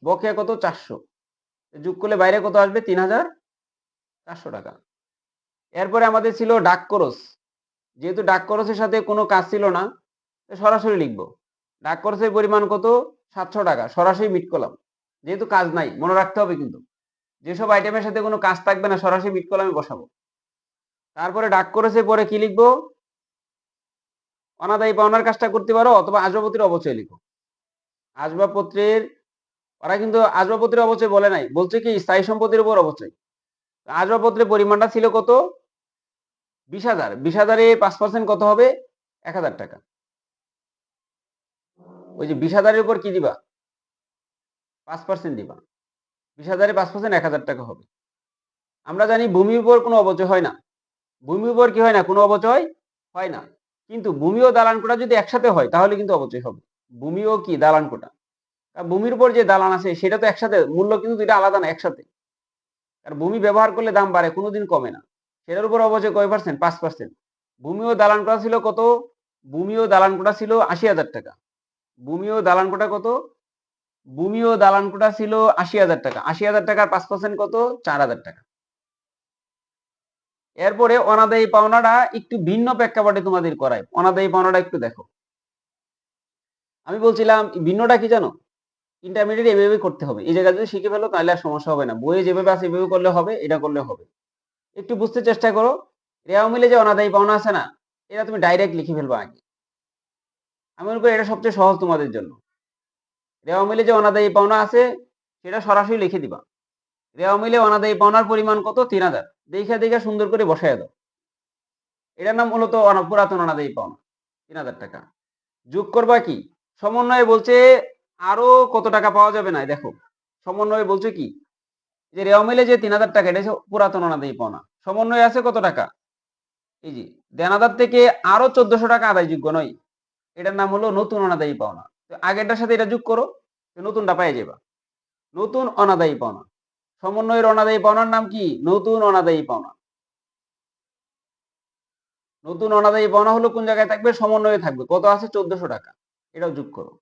বকেয়া কত? 400। যোগ করলে বাইরে কত আসবে? 3400 টাকা। এরপরে আমাদের ছিল ডাক খরচ। যেহেতু ডাক খরচের সাথে কোনো কাজ ছিল না, সরাসরি লিখবো। ডাক খরচের পরিমাণ কত? 700 টাকা। সরাসরি মিট কলাম, যেহেতু কাজ নাই। মনে রাখতে হবে কিন্তু যেসব আইটেমের সাথে কোনো কাজ থাকবে না সরাসরি মিট কলামে বসাবো। তারপরে ডাক খরচের পরে কি লিখবো? অনাদায়ী পাওনার কাজটা করতে পারো অথবা আসবাবপত্রের অবচয় লিখো। আসবাবপত্রের, ওরা কিন্তু আসবাবপত্রের অবচয় বলে নাই, বলছে কি স্থায়ী সম্পত্তির উপর অবচয়। আসবাবপত্রের পরিমাণটা ছিল কত? 20,000। 20,000-এ 5% কত হবে? 1000 টাকা। ওই যে 20,000-এর উপর কি দিবা? 5% দিবা। 20,000-এ 5% 1000 টাকা হবে। আমরা জানি ভূমির উপর কোনো অবচয় হয় না। ভূমির উপর কি হয় না? কোনো অবচয় হয় না। কিন্তু ভূমি ও দালান কোটা যদি একসাথে হয় তাহলে কিন্তু অবচয় হবে। ভূমি ও কি দালান কোটা, ভূমির উপর যে দালান আছে সেটা তো একসাথে, মূল্য কিন্তু দুইটা আলাদা না, একসাথে। আর ভূমি ব্যবহার করলে দাম বাড়ে, কোনোদিন কমে না। সেটার উপর অবচয় কয় পার্সেন্ট? 5%। ভূমি ও দালান কোটা ছিল কত? ভূমি ও দালান কোটা ছিল 80,000 টাকা। ভূমি ও দালান কোটা কত? ভূমি ও দালান কোটা ছিল 80,000 টাকা। 80,000 টাকার 5% কত? 4,000 টাকা। এরপরে অনাদায়ী পাওনাটা একটু ভিন্ন প্রেক্ষাপটে তোমাদের করায়। অনাদায়ী পাওনাটা একটু দেখো। আমি বলছিলাম ভিন্নটা কি জানো? ইন্টারমিডিয়েট এভাবে করতে হবে। এই জায়গায় যদি শিখে ফেলো তাহলে আর সমস্যা হবে না। বইয়ে যেভাবে আছে এভাবে করলে হবে, এটা করলে হবে। একটু বুঝতে চেষ্টা করো। রেওয়া মিলে যে অনাদায়ী পাওনা আছে না, এটা তুমি ডাইরেক্ট লিখে ফেলবা আগে। আমি মনে করি এটা সবচেয়ে সহজ তোমাদের জন্য। রেওয়া মিলে যে অনাদায়ী পাওনা আছে সেটা সরাসরি লিখে দিবা। রেওয়া মিলে অনাদায়ী পাওনার পরিমাণ কত? 3000। দেখে দেখে সুন্দর করে বসায় দাও। এটার নাম মূলত পুরাতন অনাদায়ী পাওনা, 3000 টাকা। যোগ করবা কি? সমন্বয়ে বলছে আরো কত টাকা পাওয়া যাবে না, দেখো সমন্বয়ে বলছে কি যে রেওয়া মিলে যে 3000 টাকা এটা হচ্ছে পুরাতন অনাদায়ী পাওনা। সমন্বয়ে আছে কত টাকা? এই যে দেনাদার থেকে আরো 1400 টাকা আদায়যোগ্য নয়, এটার নাম হলো নতুন অনাদায়ী পাওনা। তো আগেরটার সাথে এটা যোগ করো, নতুনটা পাই যাবা। নতুন অনাদায়ী পাওনা, সমন্বয়ের অনাদায়ী পাওনার নাম কি? নতুন অনাদায়ী পাওনা। নতুন অনাদায়ী পাওনা হলো কোন জায়গায় থাকবে? সমন্বয়ে থাকবে। কত আছে? 1400 টাকা। এটাও যোগ করো,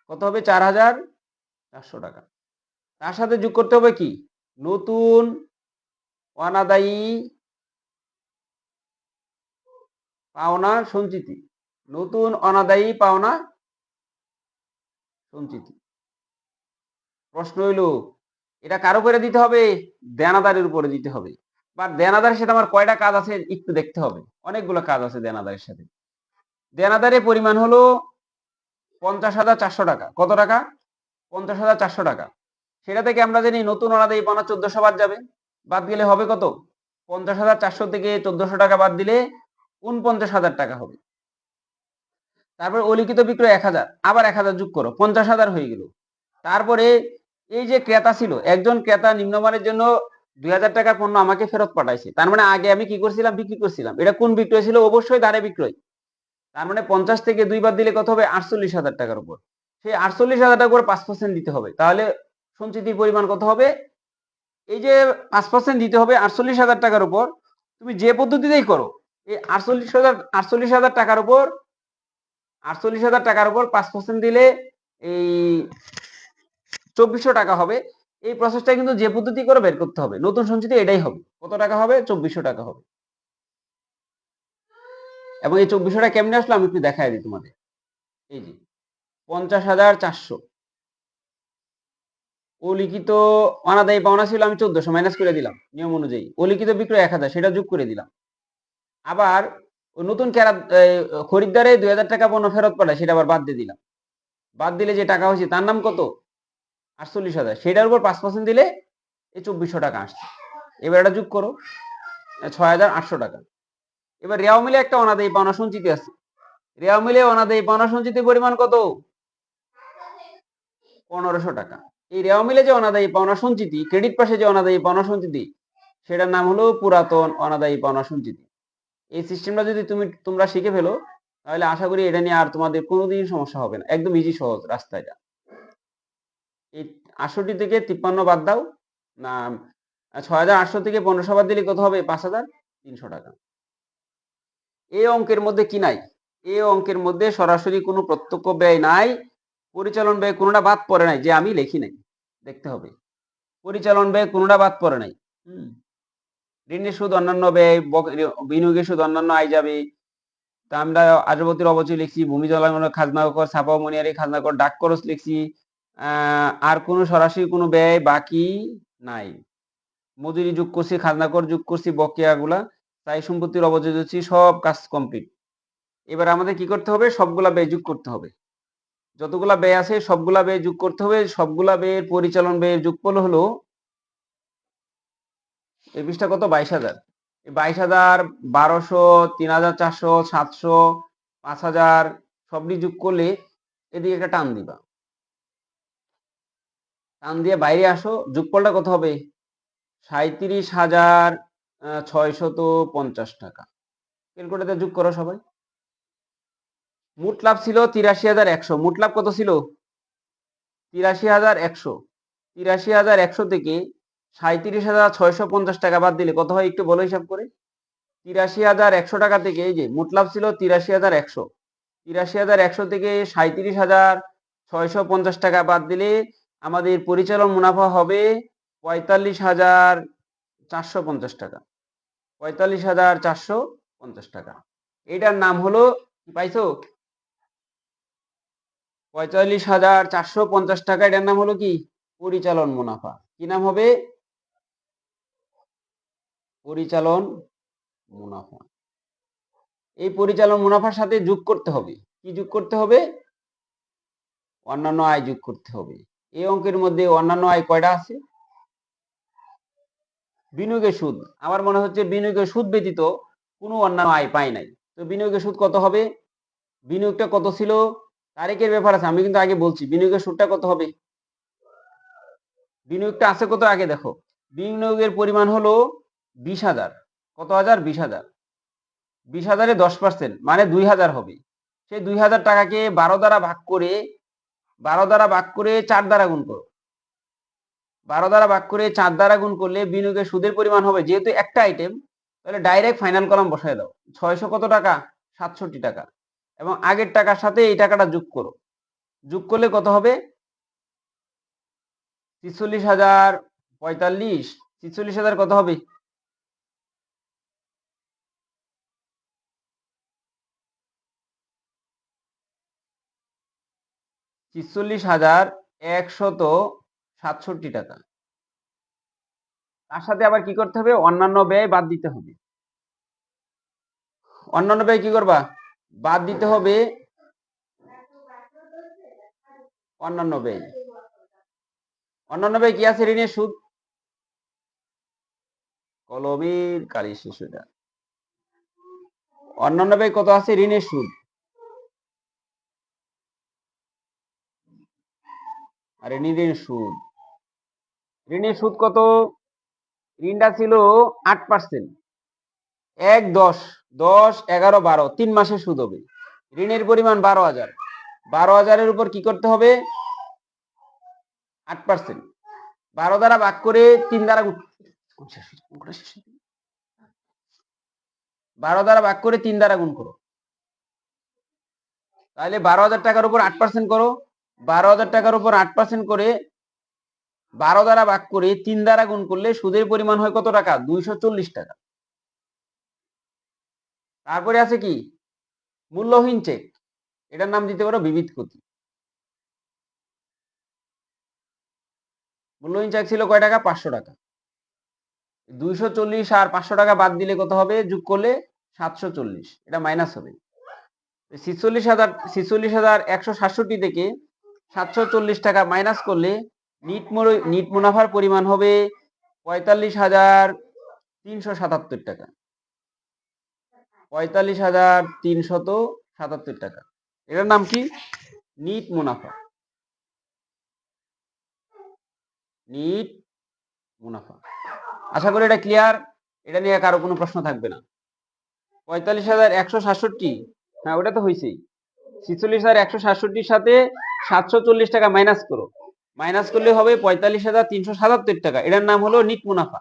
কত হবে? 4,400 টাকা। তার সাথে যোগ করতে হবে কি? নতুন অনাদায়ী পাওনা সঞ্চিতি। নতুন অনাদায়ী পাওনা সঞ্চিতি। প্রশ্ন হইল এটা কারো করে দিতে হবে? দেনাদারের উপরে দিতে হবে। বা দেনাদারের সাথে আমার কয়টা কাজ আছে একটু দেখতে হবে। অনেকগুলো কাজ আছে দেনাদারের সাথে। দেনাদারের পরিমাণ হলো 50,400 টাকা। কত টাকা? 50,400 টাকা। সেটা থেকে আমরা জানি নতুন অনাদায়ী পাওনা 1400 বাদ যাবে। বাদ গেলে হবে কত? 50,400 থেকে 1400 টাকা বাদ দিলে 49,000 টাকা হবে। তারপর অলিখিত বিক্রয় 1000, আবার 1000 যোগ করো, 50,000 হয়ে গেল। তারপরে এই যে ক্রেতা ছিল, একজন ক্রেতা নিম্নমানের জন্য 2000 টাকার পণ্য আমাকে ফেরত পাঠাইছে। তার মানে আগে আমি কি করছিলাম? বিক্রি করছিলাম। এটা কোন বিক্রয় ছিল? অবশ্যই ধারে বিক্রয়। তার মানে 50 থেকে 2 বাদ দিলে কত হবে? 48,000 টাকার উপর। সেই 48,000 টাকার উপর 5% দিতে হবে। তাহলে সঞ্চিতির পরিমাণ কত হবে? এই যে 5% দিতে হবে 48,000 টাকার উপর, তুমি যে পদ্ধতিতেই করো এই 48,000 টাকার উপর 48,000 টাকার উপর 5% দিলে এই 2400 টাকা হবে। এই প্রসেসটা কিন্তু যে পদ্ধতি করে বের করতে হবে। নতুন সঞ্চিতি এটাই হবে। কত টাকা হবে? 2400 টাকা হবে। এবং এই 2400 টাকা কেমনে আসলো আমি একটু দেখাই দিই তোমাদের। এই যে 50,400 অলিখিত অনাদায়ী পাওনা ছিল, আমি 1400 মাইনাস করে দিলাম নিয়ম অনুযায়ী। অলিখিত বিক্রয় 1000, সেটা যোগ করে দিলাম। আবার ওই নতুন খরিদ্দারে 2000 টাকা পণ্য ফেরত পাঠায়, সেটা আবার বাদ দিয়ে দিলাম। বাদ দিলে যে টাকা হয়েছে তার নাম কত? 48,000। সেটার উপর 5% দিলে এই 2400 টাকা আসছে। এবার এটা যোগ করো, 6,800 টাকা। এবার রেওয়া মিলে একটা অনাদায়ী পাওনা সঞ্চিতি আছে। রেওয়া মিলে অনাদায়ী পাওনা সঞ্চিতির পরিমাণ কত? 1500 টাকা। এই রেওয়া মিলে যে অনাদায়ী পাওনা সঞ্চিতি, ক্রেডিট পাশে যে অনাদায়ী পাওনা সঞ্চিতি, সেটার নাম হলো পুরাতন অনাদায়ী পাওনা সঞ্চিতি। এই সিস্টেমটা যদি তোমরা শিখে ফেলো, তাহলে আশা করি এটা নিয়ে আর তোমাদের কোনোদিন সমস্যা হবে না। একদম ইজি সহজ রাস্তা এটা। এই 68 থেকে 53 বাদ দাও না, 6,800 থেকে 1500 বাদ দিলে কত হবে? 5,300 টাকা। এই অঙ্কের মধ্যে কি নাই? এই অঙ্কের মধ্যে সরাসরি কোনো প্রত্যক্ষ ব্যয় নাই, পরিচালন ব্যয় কোনোটা বাদ পড়ে নাই, যে আমি লিখি নাই। দেখতে হবে পরিচালন ব্যয় কোনোটা বাদ পড়ে নাই। ঋণের সুদ, অন্যান্য ব্যয়, বিনিয়োগের সুদ, অন্যান্য আয় যাবে। তা আমরা আজবতির অবচয় লিখছি, ভূমি জলাঙ্গন, খাজনা কর, ছাপা ও মনিহারি খাজনা কর, ডাক খরচ লিখছি। আর কোনো সরাসরি কোনো ব্যয় বাকি নাই। মজুরি যোগ করছি, খাজনা কর যোগ করছি, বকেয়াগুলা, স্থায়ী সম্পত্তির অবচয় দিচ্ছি, সব কাজ কমপ্লিট। এবার আমাদের কি করতে হবে? সবগুলা ব্যয় যোগ করতে হবে। যতগুলা ব্যয় আছে সবগুলা ব্যয় যোগ করতে হবে। সবগুলা ব্যয়ের পরিচালন ব্যয়ের যোগফল হলো, এই পৃষ্ঠা কত? 22,000। 22,000, 1200, 3,400, 700, 5,000 সবটি যোগ করলে এদিকে একটা টান দিবা। টান দিয়ে বাইরে আসো, যোগফলটা কত হবে? 37,650 টাকা। ক্যালকুলেটরে যোগ করো সবাই। মোট লাভ ছিল 83,100। মোট লাভ কত ছিল? 83,100। 83,100 থেকে 37,650 টাকা বাদ দিলে কত হয় একটু বলো হিসাব করে। 83,100 টাকা থেকে, এই যে মোট লাভ ছিল 83,100, 83,100 থেকে 37,650 টাকা বাদ দিলে আমাদের পরিচালন মুনাফা হবে 45,450 টাকা। 45,450 টাকা। এটার নাম হলো, পাইছো? 45,450 টাকা। এটার নাম হলো কি? পরিচালন মুনাফা। কি নাম হবে? পরিচালন মুনাফা। এই পরিচালন মুনাফার সাথে যোগ করতে হবে, কি যোগ করতে হবে? অন্যান্য আয় যোগ করতে হবে। এই অঙ্কের মধ্যে অন্যান্য আয় কয়টা আছে? বিনিয়োগের সুদ। আমার মনে হচ্ছে বিনিয়োগের সুদ ব্যতীত কোনো অন্যান্য আয় পাই নাই। তো বিনিয়োগের সুদ কত হবে? বিনিয়োগটা কত ছিল? তারিখের ব্যাপার আছে, আমি কিন্তু আগে বলছি বিনিয়োগের সুদটা কত হবে। বিনিয়োগটা আছে কত আগে দেখো। বিনিয়োগের পরিমাণ হলো 20,000। কত হাজার? 20,000। 20,000-এ 10% মানে 2,000 হবে। সেই 2,000 টাকাকে 12 দ্বারা ভাগ করে 4 দ্বারা গুণ করো। 12 দ্বারা ভাগ করে 4 দ্বারা গুণ করলে বিনিয়োগের সুদের পরিমাণ হবে, যেহেতু একটা আইটেম, তাহলে ডাইরেক্ট ফাইনাল কলাম বসায় দাও। 600 কত টাকা? 67 টাকা। এবং আগের টাকার সাথে এই টাকাটা যোগ করো। যোগ করলে কত হবে? 46,045। 46,000 কত হবে? 46,167 টাকা। তার সাথে আবার কি করতে হবে? অন্যান্য ব্যয় বাদ দিতে হবে। অন্যান্য ব্যয় কি করবা? বাদ দিতে হবে অন্যান্য ব্যয়। অন্যান্য ব্যয় কি আছে? ঋণের সুদ। কলমের কালি শেষ হয়ে যায়। অন্যান্য ব্যয় কত আছে? ঋণের সুদ। আরে ঋণের সুদ, ঋণের সুদ কত? ঋণটা ছিল 8%। 1, 10, 10, 11, 12, 3 মাসের সুদ হবে। ঋণের পরিমাণ 12,000। 12,000-এর উপর কি করতে হবে? 8%। 12 দ্বারা ভাগ করে 3 দ্বারা 12 দ্বারা ভাগ করে 3 দ্বারা গুণ করো। তাহলে 12,000 টাকার উপর 8% করো। 12,000 টাকার উপর 8% করে 12 দ্বারা ভাগ করে 3 দ্বারা গুণ করলে সুদের পরিমাণ হয় কত টাকা? 240 টাকা। তারপরে আছে কি? মূল্যহীন চেক। এটার নাম দিতে পারো বিবিধ ক্ষতি। মূল্যহীন চেক ছিল কয় টাকা? 500 টাকা। 240 আর 500 টাকা বাদ দিলে কত হবে যোগ করলে? 740, এটা মাইনাস হবে। 46,167 থেকে 740 টাকা মাইনাস করলে নিট মুনাফার পরিমাণ হবে 45,377 টাকা। 45,377 টাকা। এটার নাম কি? নিট মুনাফা। নিট মুনাফা। আশা করি এটা ক্লিয়ার। এটা নিয়ে কারো কোনো প্রশ্ন থাকবে না। 45,167, হ্যাঁ ওটা তো হয়েছেই। 46,167 সাথে 740 টাকা মাইনাস করো, মাইনাস করলে হবে 45,377 টাকা। এটার নাম হলো নিট মুনাফা।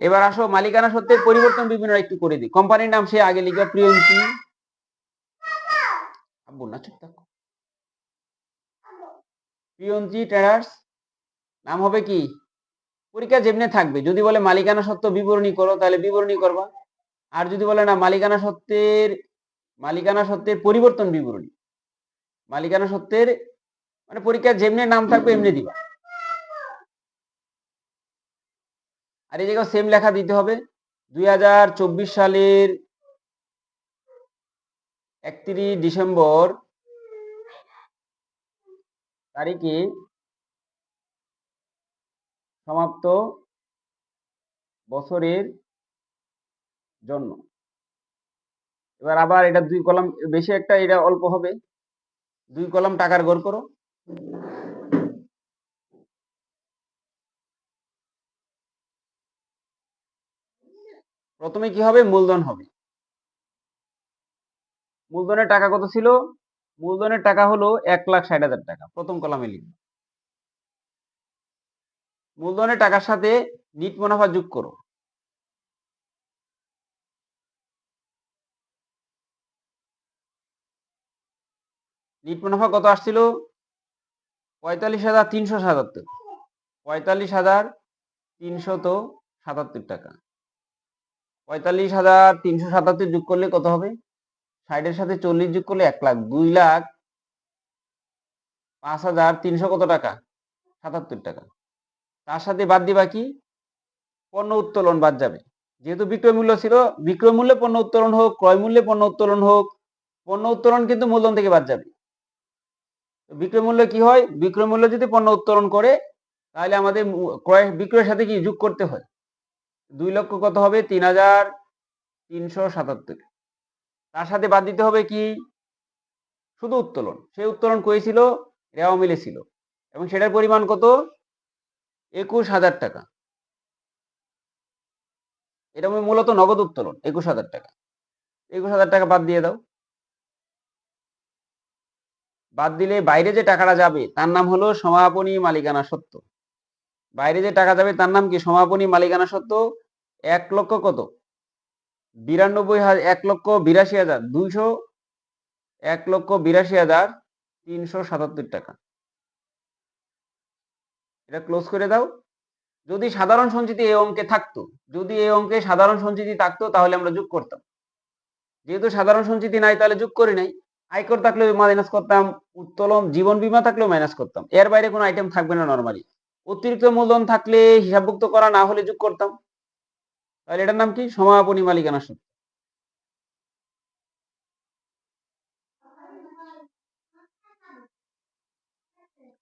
এবার আসো মালিকানা সত্ত্বের পরিবর্তন বিভিন্ন একটু করে দিই। কোম্পানির নাম সে আগে লিখবে, প্রিয়ন্তী। আব্বু না চুপ থাকো। প্রিয়ন্তী ট্রেডার্স। নাম হবে কি? পরীক্ষা যেমনি থাকবে, যদি বলে মালিকানা সত্ত্ব বিবরণী করো তাহলে বিবরণী করবা, আর যদি বলে না মালিকানা সত্ত্বের পরিবর্তন বিবরণী, মালিকানা সত্ত্বের মানে পরীক্ষা যেমনি নাম থাকবে এমনি দিবা। আর এই জায়গায় সেম লেখা দিতে হবে। 2024 সালের 31 ডিসেম্বর তারিখে সমাপ্ত বছরের জন্য। এবার আবার এটা 2 কলাম বেশি একটা, এটা অল্প হবে। 2 কলাম টাকার গড় করো। প্রথমে কি হবে? মূলধন হবে। মূলধনের টাকা কত ছিল? মূলধনের টাকা হলো 1,60,000 টাকা। প্রথম কলামে লিখবে। মূলধনের টাকার সাথে নিট মুনাফা যোগ করো। নিট মুনাফা কত আসছিল? 45,377। 45,377 টাকা। 45,377 যোগ করলে কত হবে? 60 সাথে 40 যোগ করলে 1 লাখ। 2,05,300 কত টাকা? 77 টাকা। তার সাথে বাদ দিবা কি? পণ্য উত্তোলন বাদ যাবে। যেহেতু বিক্রয় মূল্য ছিল, বিক্রয় মূল্যে পণ্য উত্তোলন হোক, ক্রয় মূল্যে পণ্য উত্তোলন হোক, পণ্য উত্তোলন কিন্তু মূলধন থেকে বাদ যাবে। বিক্রয় মূল্য কি হয়? বিক্রয় মূল্য যদি পণ্য উত্তোলন করে তাহলে আমাদের বিক্রয়ের সাথে কি যোগ করতে হয়? 2 লক্ষ কত হবে? 3,377। তার সাথে বাদ দিতে হবে কি? শুধু উত্তোলন। সেই উত্তোলন করেছিল রেওয়া মিলে ছিল, এবং সেটার পরিমাণ কত? 21,000 টাকা। এটা মূলত নগদ উত্তোলন। 21,000 টাকা। 21,000 টাকা বাদ দিয়ে দাও। বাদ দিলে বাইরে যে টাকাটা যাবে তার নাম হলো সমাপনী মালিকানা সত্ত্ব। বাইরে যে টাকা যাবে তার নাম কি? সমাপনী মালিকানা সত্ত্ব। 1 লক্ষ কত? 1,82,377 টাকা। এটা ক্লোজ করে দাও। যদি সাধারণ সঞ্চিতি এই অঙ্কে থাকতো, যদি এই অঙ্কে সাধারণ সঞ্চিতি থাকতো তাহলে আমরা যোগ করতাম। যেহেতু সাধারণ সঞ্চিতি নাই তাহলে যোগ করি নাই। আয়কর থাকলে মাইনাস করতাম, উত্তোলন জীবন বীমা থাকলেও মাইনাস করতাম। এর বাইরে কোনো আইটেম থাকবে না নরমালি। অতিরিক্ত মূলধন থাকলে হিসাবভুক্ত করা না হলে যোগ করতাম। তাহলে এটার নাম কি? সমাপনী মালিকানা সত্ত্ব।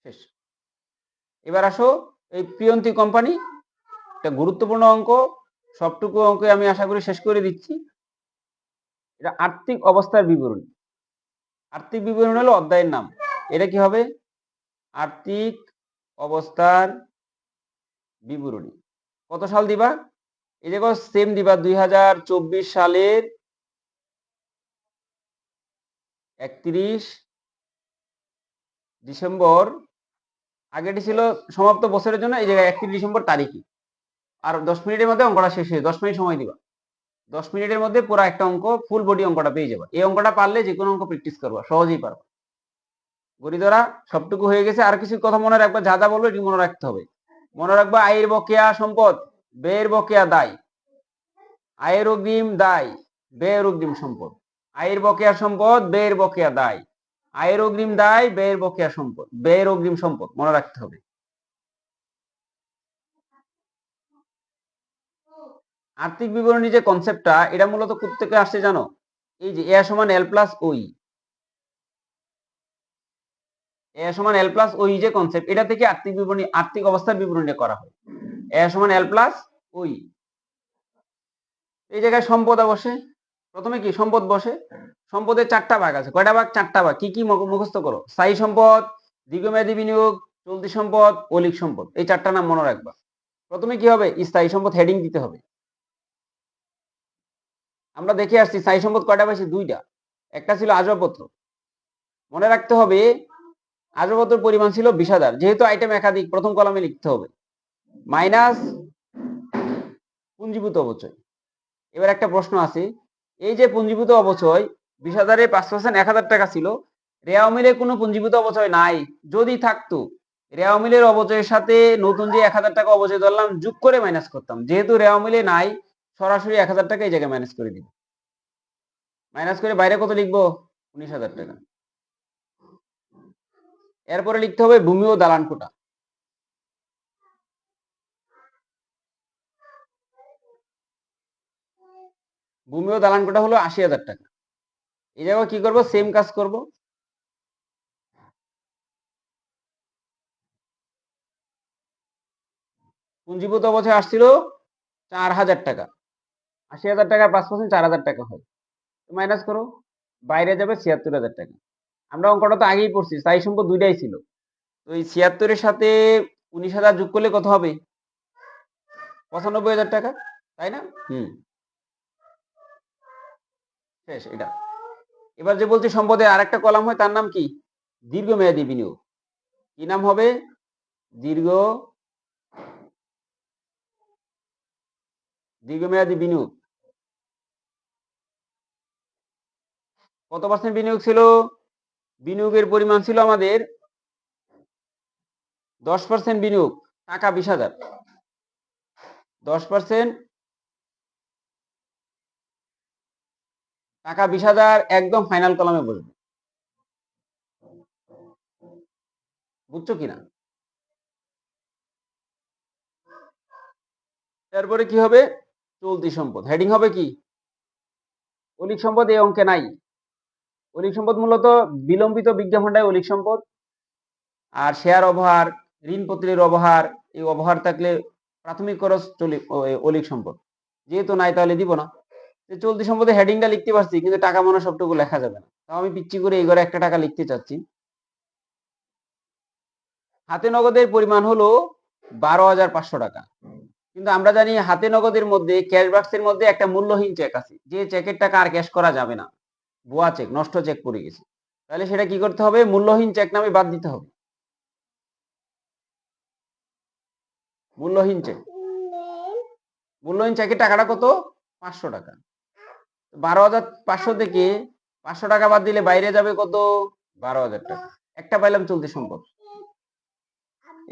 শেষ। এবার আসো এই প্রিয়ন্তী কোম্পানি, একটা গুরুত্বপূর্ণ অঙ্ক। সবটুকু অঙ্ক আমি আশা করি শেষ করে দিচ্ছি। এটা আর্থিক অবস্থার বিবরণী। আর্থিক বিবরণী হলো অধ্যায়ের নাম। এটা কি হবে? আর্থিক অবস্থার বিবরণী। কত সাল দিবা? এই যে সেম দিবা 2024 সালের 31 ডিসেম্বর। আগেটি ছিল সমাপ্ত বছরের জন্য, এই জায়গায় 31 ডিসেম্বর তারিখই। আর 10 মিনিটের মধ্যে অঙ্কটা শেষ হয়ে, 10 মিনিট সময় দিবা। 10 মিনিটের মধ্যে পুরো একটা অঙ্ক ফুল বডি অঙ্কটা পেয়ে যাবা। এই অঙ্কটা পারলে যে কোনো অঙ্ক প্র্যাকটিস করবা, সহজেই পারবা। গরিদরা সবটুকু হয়ে গেছে। আর কিছু কথা মনে রাখবা, যা যা বলবো এটি মনে রাখতে হবে। মনে রাখবা আয়ের বকেয়া সম্পদ, ব্যয়ের বকেয়া দায়। আয়ের অগ্রিম দায়, ব্যয়ের অগ্রিম সম্পদ। আয়ের বকেয়া সম্পদ, ব্যয়ের বকেয়া দায়। আয়ের অগ্রিম দায়, ব্যয়ের বকেয়া সম্পদ, ব্যয়ের অগ্রিম সম্পদ মনে রাখতে হবে। আর্থিক বিবরণী যে কনসেপ্টটা, এটা মূলত কোত্থেকে আসছে জানো? এই যে এ সমান এল প্লাস ওই, এ সমান এল প্লাস ওই যে কনসেপ্ট, এটা থেকে আর্থিক বিবরণী, আর্থিক অবস্থার বিবরণী করা হয়। এ সমান এল প্লাস ওই, এই জায়গায় সম্পদ বসে। প্রথমে কি সম্পদ বসে? সম্পদের 4টা ভাগ আছে। কয়টা ভাগ? 4টা ভাগ। কি কি মুখস্থ করো? স্থায়ী সম্পদ, দীর্ঘমেয়াদী বিনিয়োগ, চলতি সম্পদ, মৌলিক সম্পদ। এই 4টা নাম মনে রাখবা। প্রথমে কি হবে? স্থায়ী সম্পদ হেডিং দিতে হবে। আমরা দেখে আসছি স্থায়ী সম্পদ কয়টা পাইছি? 2টা। একটা ছিল আসবাবপত্র। মনে রাখতে হবে আসবাবপত্রের পরিমাণ ছিল 20,000। যেহেতু আইটেম একাধিক, প্রথম কলামে লিখতে হবে মাইনাস পুঞ্জীভূত অবচয়। এবার একটা প্রশ্ন আছে, এই যে পুঞ্জীভূত অবচয় 20,000 এর 5% 1,000 টাকা ছিল, রেওয়া মিলে কোনো পুঞ্জীভূত অবচয় নাই। যদি থাকতো, রেওয়া মিলের অবচয়ের সাথে নতুন যে 1,000 টাকা অবচয় ধরলাম যোগ করে মাইনাস করতাম। যেহেতু রেওয়া মিলে নাই, সরাসরি 1,000 টাকা এই জায়গায় মাইনাস করে দিব। মাইনাস করে বাইরে কত লিখবো? 19,000 টাকা। এরপরে লিখতে হবে ভূমি ও দালান কোটা। ভূমি ও দালান কোটা হলো 80,000 টাকা। এই জায়গায় কি করব? সেম কাজ করব। পুঞ্জীভূত অবচয় আসছিল 4,000 টাকা। 80,000 টাকা 5% 4,000 টাকা হয়। মাইনাস করো, বাইরে যাবে 76,000 টাকা। আমরা অঙ্কটা তো আগেই পড়ছি, স্থায়ী সম্পদ 2টাই ছিল। তো এই 76 এর সাথে 19,000 যোগ করলে কত হবে? 95,000 টাকা, তাই না? শেষ এটা। এবার যে বলছি সম্পদের আরেকটা কলাম হয়, তার নাম কি? দীর্ঘমেয়াদী বিনিয়োগ। কি নাম হবে? দীর্ঘমেয়াদী বিনিয়োগ। কত পার্সেন্ট বিনিয়োগ ছিল? বিনিয়োগের পরিমাণ ছিল আমাদের 10% বিনিয়োগ, টাকা 20,000। 10% টাকা 20,000 একদম ফাইনাল কলামে বসবে। বুঝছো কিনা? তারপরে কি হবে? চলতি সম্পদ। হেডিং হবে কি? অলিক সম্পদ এই অঙ্কে নাই। অলিক সম্পদ মূলত বিলম্বিত বিজ্ঞাপনটাই অলিক সম্পদ। আর শেয়ার অবহার, ঋণপত্রের অবহার, এই অবহার থাকলে প্রাথমিক খরচ অলিক সম্পদ। যেহেতু নাই তাহলে দিব না। চলতি সম্পদে হেডিংটা লিখতে পারছি, কিন্তু টাকা মনে সবটুকু লেখা যাবে না। তাও আমি পিচ্ছি করে এই ঘরে 1 টাকা লিখতে চাচ্ছি। হাতে নগদের পরিমাণ হলো 12,500 টাকা। কিন্তু আমরা জানি হাতে নগদের মধ্যে, ক্যাশ বাক্সের মধ্যে একটা মূল্যহীন চেক আছে, যে চেকের টাকা আর ক্যাশ করা যাবে না। ভুয়া চেক, নষ্ট চেক পড়ে গেছে। তাহলে সেটা কি করতে হবে? মূল্যহীন চেক নামে বাদ দিতে হবে। মূল্যহীন চেক। মূল্যহীন চেকের টাকাটা কত? 500 টাকা। 12,500 থেকে 500 টাকা বাদ দিলে বাইরে যাবে কত? 12,000 টাকা। একটা পাইলাম চলতি সম্পদ।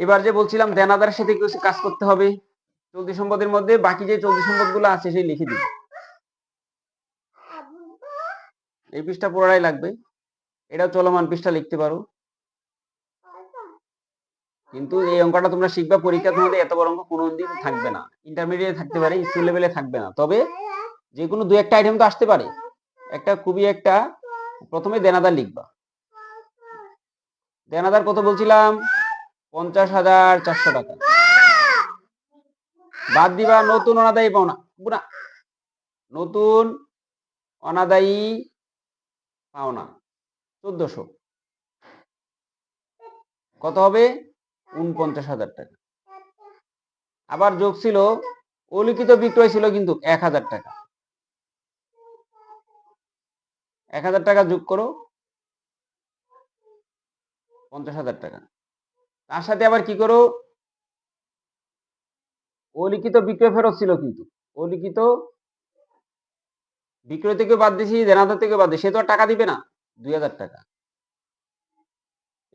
এবার যে বলছিলাম দেনাদারের সাথে কিছু কাজ করতে হবে। চলতি সম্পদের মধ্যে বাকি যে চলতি সম্পদগুলো আছে সেই লিখে দিই। এই পৃষ্ঠা পুরোটাই লাগবে। এটাও চলমান পৃষ্ঠা লিখতে পারো। কিন্তু এই অঙ্কটা তোমরা শিখবা, পরীক্ষার মধ্যে এত বড় অঙ্ক কোনোদিন থাকবে না। ইন্টারমিডিয়েটে থাকতে পারে, স্কুল লেভেলে থাকবে না। তবে যে কোনো 2-1টা আইটেম তো আসতে পারে। একটা খুবই একটা, প্রথমে দেনাদার লিখবা। দেনাদার কত বলছিলাম? 50,400 টাকা। বাদ দিবা নতুন অনাদায়ী পাওনা। নতুন অনাদায়ী পাওনা 1400। কত হবে? 49,000 টাকা। আবার যোগ ছিল অলিখিত বিক্রয় ছিল কিন্তু 1,000 টাকা। 1,000 টাকা যোগ করো, 50,000 টাকা। তার সাথে আবার কি করো? অলিখিত বিক্রয় ফেরত ছিল কিন্তু। অলিখিত বিক্রয় থেকে বাদ দিছি, দেনাদার থেকে বাদ দিছি, সে তো আর টাকা দিবে না। 2,000 টাকা।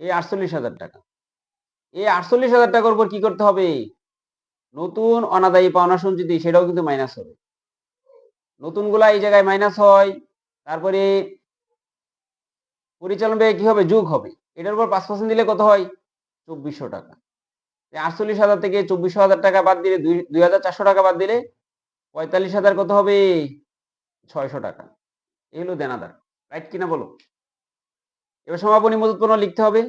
এই 48,000 টাকা। এই 48,000 টাকার উপর কি করতে হবে? নতুন অনাদায়ী পাওনা সঞ্চিতি, সেটাও কিন্তু মাইনাস হবে। নতুন গুলা এই জায়গায় মাইনাস হয়। তারপরে পরিচালন ব্যয় কি হবে? যোগ হবে। এটার উপর 5% দিলে কত হয়? 2,400 টাকা। 48,000 থেকে 2,400 টাকা বাদ দিলে, 2,400 টাকা বাদ দিলে 45,000 কত হবে? 600 টাকা। এই হলো দেনাদার। রাইট কিনা বলো? এবার সমাপনী মজুত পণ্য লিখতে হবে।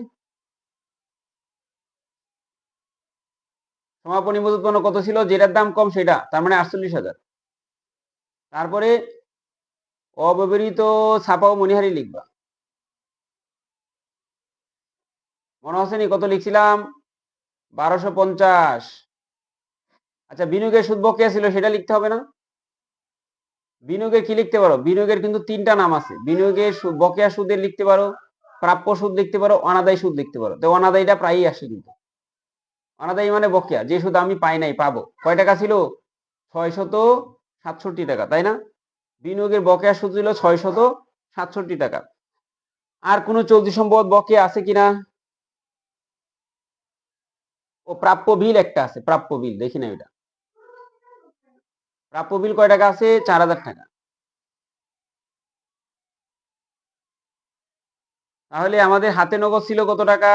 সমাপনী মজুত পণ্য কত ছিল? যেটার দাম কম সেটা, তার মানে 48,000। তারপরে অব্যবহৃত ছাপা ও মণিহারি লিখবা। মনে আছে নি কত লিখছিলাম? 1250। আচ্ছা, বিনিয়োগের সুদ বকেয়া ছিল সেটা লিখতে হবে না? বিনিয়োগের কি লিখতে পারো? বিনিয়োগের কিন্তু 3টা নাম আছে। বিনিয়োগের বকেয়া সুদের লিখতে পারো, প্রাপ্য সুদ লিখতে পারো, অনাদায়ী সুদ লিখতে পারো। তো অনাদায়ীটা প্রায়ই আসে কিন্তু। অনাদায়ী মানে বকেয়া, যে সুদ আমি পাই নাই, পাবো। কয় টাকা ছিল? 667 টাকা, তাই না? বিনিয়োগের বকেয়া সুদ ছিল 667 টাকা। আর কোন চলতি সম্পদ বকেয়া আছে কিনা? ও প্রাপ্য বিল একটা আছে, প্রাপ্য বিল দেখি না এটা। প্রাপ্য বিল কয় টাকা আছে? 4000 টাকা। তাহলে আমাদের হাতে নগদ ছিল কত টাকা?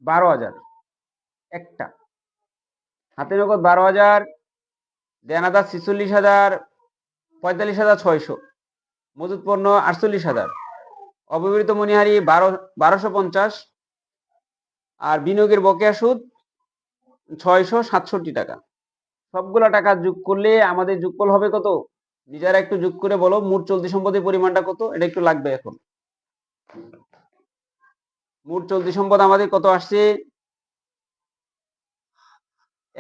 12,000 একটা। হাতে নগদ 12,000, দেনাদার 46,000, 45,600, মজুত পণ্য 48,000, অব্যবহৃত মণিহারি 1250, আর বিনিয়োগের বকেয়া সুদ 667 টাকা। সবগুলা টাকা যোগ করলে আমাদের যোগফল হবে কত? নিজেরা একটু যোগ করে বলো, মোট চলতি সম্পদের পরিমাণটা কত? এটা একটু লাগবে এখন। মোট চলতি সম্পদ আমাদের কত আসছে?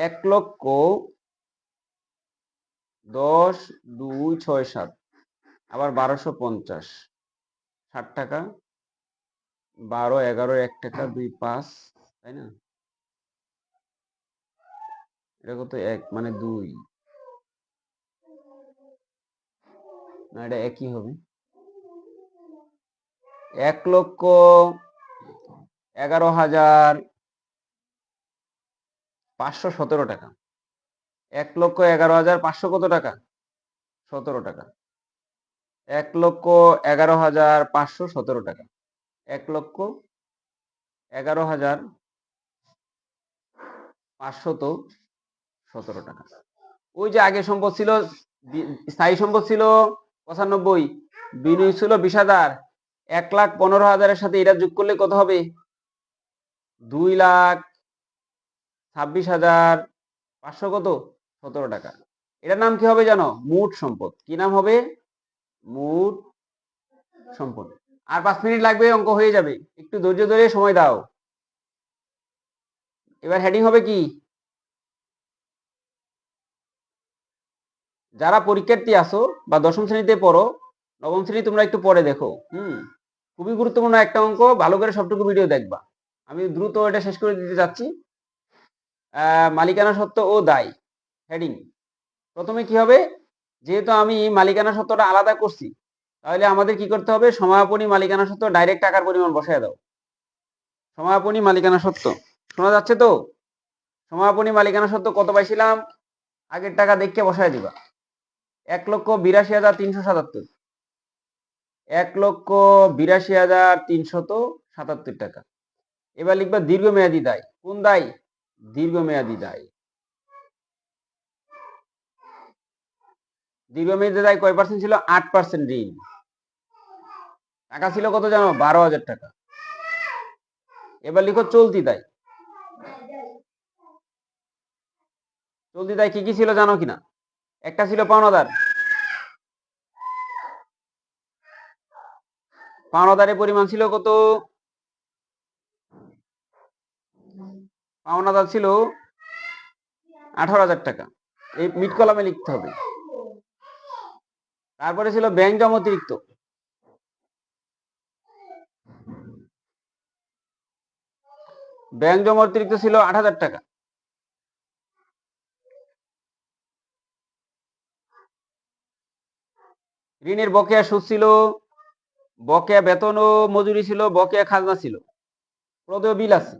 1,10,2,6,7, আবার 1250, 60 টাকা, 12, 11, 1 টাকা, 2, 5, তাই না? এটা কত? 1 মানে 2 না, এটা একই হবে। 1,11,517 টাকা। 1,11,500 কত টাকা? 17 টাকা। 1,11,517 টাকা। 1,11,517 টাকা। ওই যে আগে সম্পদ ছিল, স্থায়ী সম্পদ ছিল 95, বিনিয়োগ ছিল 20,000, 1,15,000 সাথে এটা যোগ করলে কত হবে? 2,26,500 কত? 17 টাকা। এটার নাম কি হবে জানো? মোট সম্পদ। কি নাম হবে? মোট সম্পদ। আর 5 মিনিট লাগবে, অঙ্ক হয়ে যাবে। একটু ধৈর্য ধরে সময় দাও। এবার হেডিং হবে কি? যারা পরীক্ষার্থী আসো বা দশম শ্রেণীতে পড়ো, নবম শ্রেণী তোমরা একটু পরে দেখো। খুবই গুরুত্বপূর্ণ একটা অঙ্ক, ভালো করে সবটুকু ভিডিও দেখবা। আমি দ্রুত এটা শেষ করে দিতে যাচ্ছি। মালিকানা সত্ত্ব ও দায় হেডিং। প্রথমে কি হবে? যেহেতু আমি মালিকানা সত্ত্বটা আলাদা করছি, তাহলে আমাদের কি করতে হবে? সমাপনী মালিকানা সত্ত্ব ডাইরেক্ট টাকার পরিমাণ বসায় দাও। সমাপনী মালিকানা সত্ত্ব শোনা যাচ্ছে তো? সমাপনী মালিকানা সত্ত্ব কত পাইছিলাম? আগের টাকা দেখে বসায় দিবা। 1,82,377, 1,82,377 টাকা। এবার লিখবা দীর্ঘমেয়াদী দায়। কোন দায়? দীর্ঘমেয়াদী দায়। দীর্ঘমেয়াদী দায় কয় পার্সেন্ট ছিল? 8% ঋণ। টাকা ছিল কত জানো? 12,000 টাকা। এবার লিখো চলতি দায়। চলতি দায় কি কি ছিল জানো কিনা? একটা ছিল পাওনাদার। পাওনাদারের পরিমাণ ছিল কত? পাওনাদার ছিল 18,000 টাকা। এই মিড কলামে লিখতে হবে। তারপরে ছিল ব্যাংক জমা অতিরিক্ত। ব্যাংক জমা অতিরিক্ত ছিল 8,000 টাকা। ঋণের বকেয়া সুদ ছিল, বকেয়া বেতন ও মজুরি ছিল, বকেয়া খাজনা ছিল, প্রদেয় বিল আছে।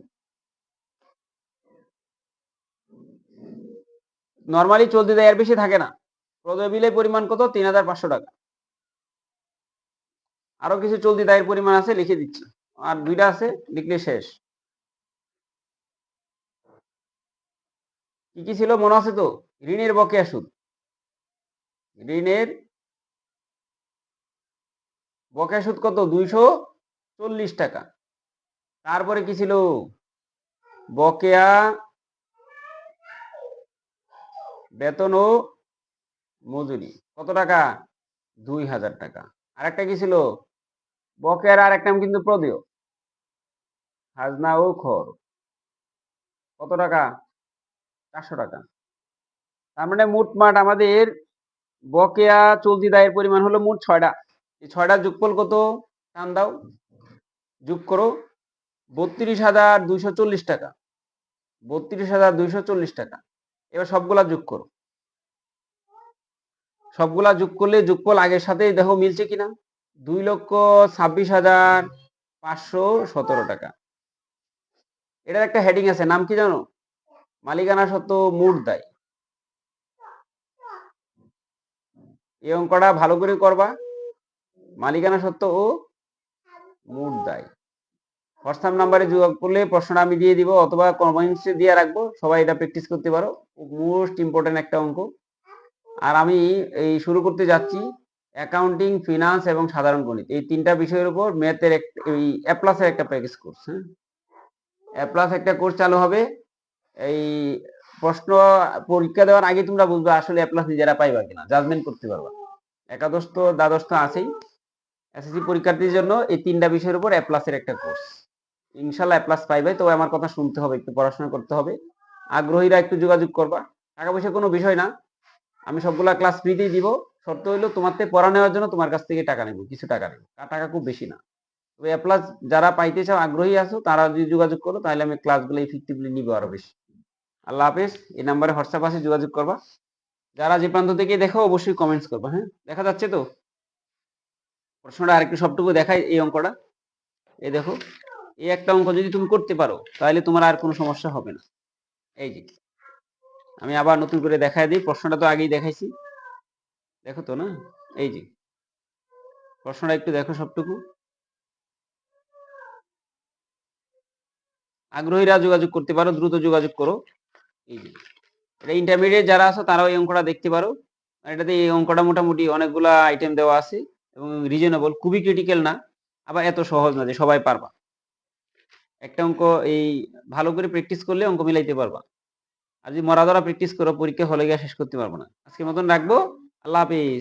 নরমালি চলতি দায় এর বেশি থাকে না। প্রদেয় বিলের পরিমাণ কত? 3,500 টাকা। আরো কিছু চলতি দায়ের পরিমাণ আছে, লিখে দিচ্ছি। আর 2টা আছে, লিখলে শেষ। কি কি ছিল মনে আছে তো? ঋণের বকেয়া সুদ, ঋণের বকেয়া সুদ কত? 240 টাকা। তারপরে কি ছিল? বকেয়া বেতন ও মজুরি কত টাকা? 2000 টাকা। আরেকটা কি ছিল? বকেয়ার আরেক নাম কিন্তু প্রদেয়, খাজনা ও খর। কত টাকা? 400 টাকা। তার মানে মোটমাট আমাদের বকেয়া চলতি দায়ের পরিমাণ হলো মোট 6টা। এই 6টার যোগফল কত? টান দাও, যোগ করো। 32,240 টাকা। 32,240 টাকা। এবার সবগুলা যোগ করো। সবগুলা যোগ করলে যোগফল আগের সাথেই দেখো মিলছে কিনা। 2,26,517 টাকা। এটার একটা হেডিং আছে, নাম কি জানো? মালিকানা সত্ত্ব মোট দায়। এই অঙ্কটা ভালো করে করবা। মালিকানা সত্ত্ব ও মোট দায়। হোয়াটসঅ্যাপ নাম্বারে যোগাযোগ করলে প্রশ্নটা আমি দিয়ে দিব, অথবা কমেন্টসে দিয়ে রাখবো, সবাই এটা প্র্যাকটিস করতে পারো। মোস্ট ইম্পর্টেন্ট একটা অঙ্ক। আর আমি এই শুরু করতে যাচ্ছি অ্যাকাউন্টিং, ফিনান্স এবং সাধারণ গণিত, এই 3টা বিষয়ের উপর ম্যাথের এই এ প্লাসের একটা প্যাকেজ কোর্স। হ্যাঁ, এ প্লাস একটা কোর্স চালু হবে। এই প্রশ্ন পরীক্ষা দেওয়ার আগে তোমরা বুঝবে আসলে এ প্লাস নিজেরা পাইবা কিনা, জাজমেন্ট করতে পারবা। একাদশ তো দ্বাদশ তো আছেই। এসএসসি পরীক্ষার্থীর জন্য এই 3টা বিষয়ের উপর এ প্লাসের একটা কোর্স। ইনশাল্লাহ এ প্লাস পাইবে, তবে আমার কথা শুনতে হবে, একটু পড়াশোনা করতে হবে। আগ্রহীরা একটু যোগাযোগ করবা। টাকা পয়সা কোনো বিষয় না, আমি সবগুলা ক্লাস ফ্রিতেই দিব। শর্ত হইলো তোমার থেকে পড়া নেওয়ার জন্য তোমার কাছ থেকে টাকা নেব, কিছু টাকা নেব, টাকা খুব বেশি না। তবে এ প্লাস যারা পাইতে চাও, আগ্রহী আছো, তারা যদি যোগাযোগ করো তাহলে আমি ক্লাসগুলো ইফেক্টিভলি নিব আরো বেশি। আল্লাহ হাফেজ। এই নাম্বারে হোয়াটসঅ্যাপ আছে, যোগাযোগ করবা। যারা যে প্রান্ত থেকে দেখো অবশ্যই কমেন্টস করবা। হ্যাঁ, দেখা যাচ্ছে তো? প্রশ্নটা আরেকটু সবটুকু দেখাই। এই অঙ্কটা এই দেখো, এই একটা অঙ্ক যদি তুমি করতে পারো তাহলে তোমার আর কোনো সমস্যা হবে না। এই যে আমি আবার নতুন করে দেখাই দিই, প্রশ্নটা তো আগেই দেখাইছি, দেখো তো না? এই যে প্রশ্নটা একটু দেখো সবটুকু। আগ্রহীরা যোগাযোগ করতে পারো, দ্রুত যোগাযোগ করো। এই যে এটা ইন্টারমিডিয়েট যারা আছো তারাও এই অঙ্কটা দেখতে পারো। আর এটাতে এই অঙ্কটা মোটামুটি অনেকগুলা আইটেম দেওয়া আছে এবং রিজনেবল, খুবই ক্রিটিক্যাল না, আবার এত সহজ না যে সবাই পারবা। একটা অঙ্ক এই ভালো করে প্র্যাকটিস করলে অঙ্ক মিলাইতে পারবা। আর যদি মরা ধরা প্র্যাকটিস করো, পরীক্ষা হলে গিয়ে শেষ করতে পারবো না। আজকের মতন রাখবো। আল্লাহ হাফিজ।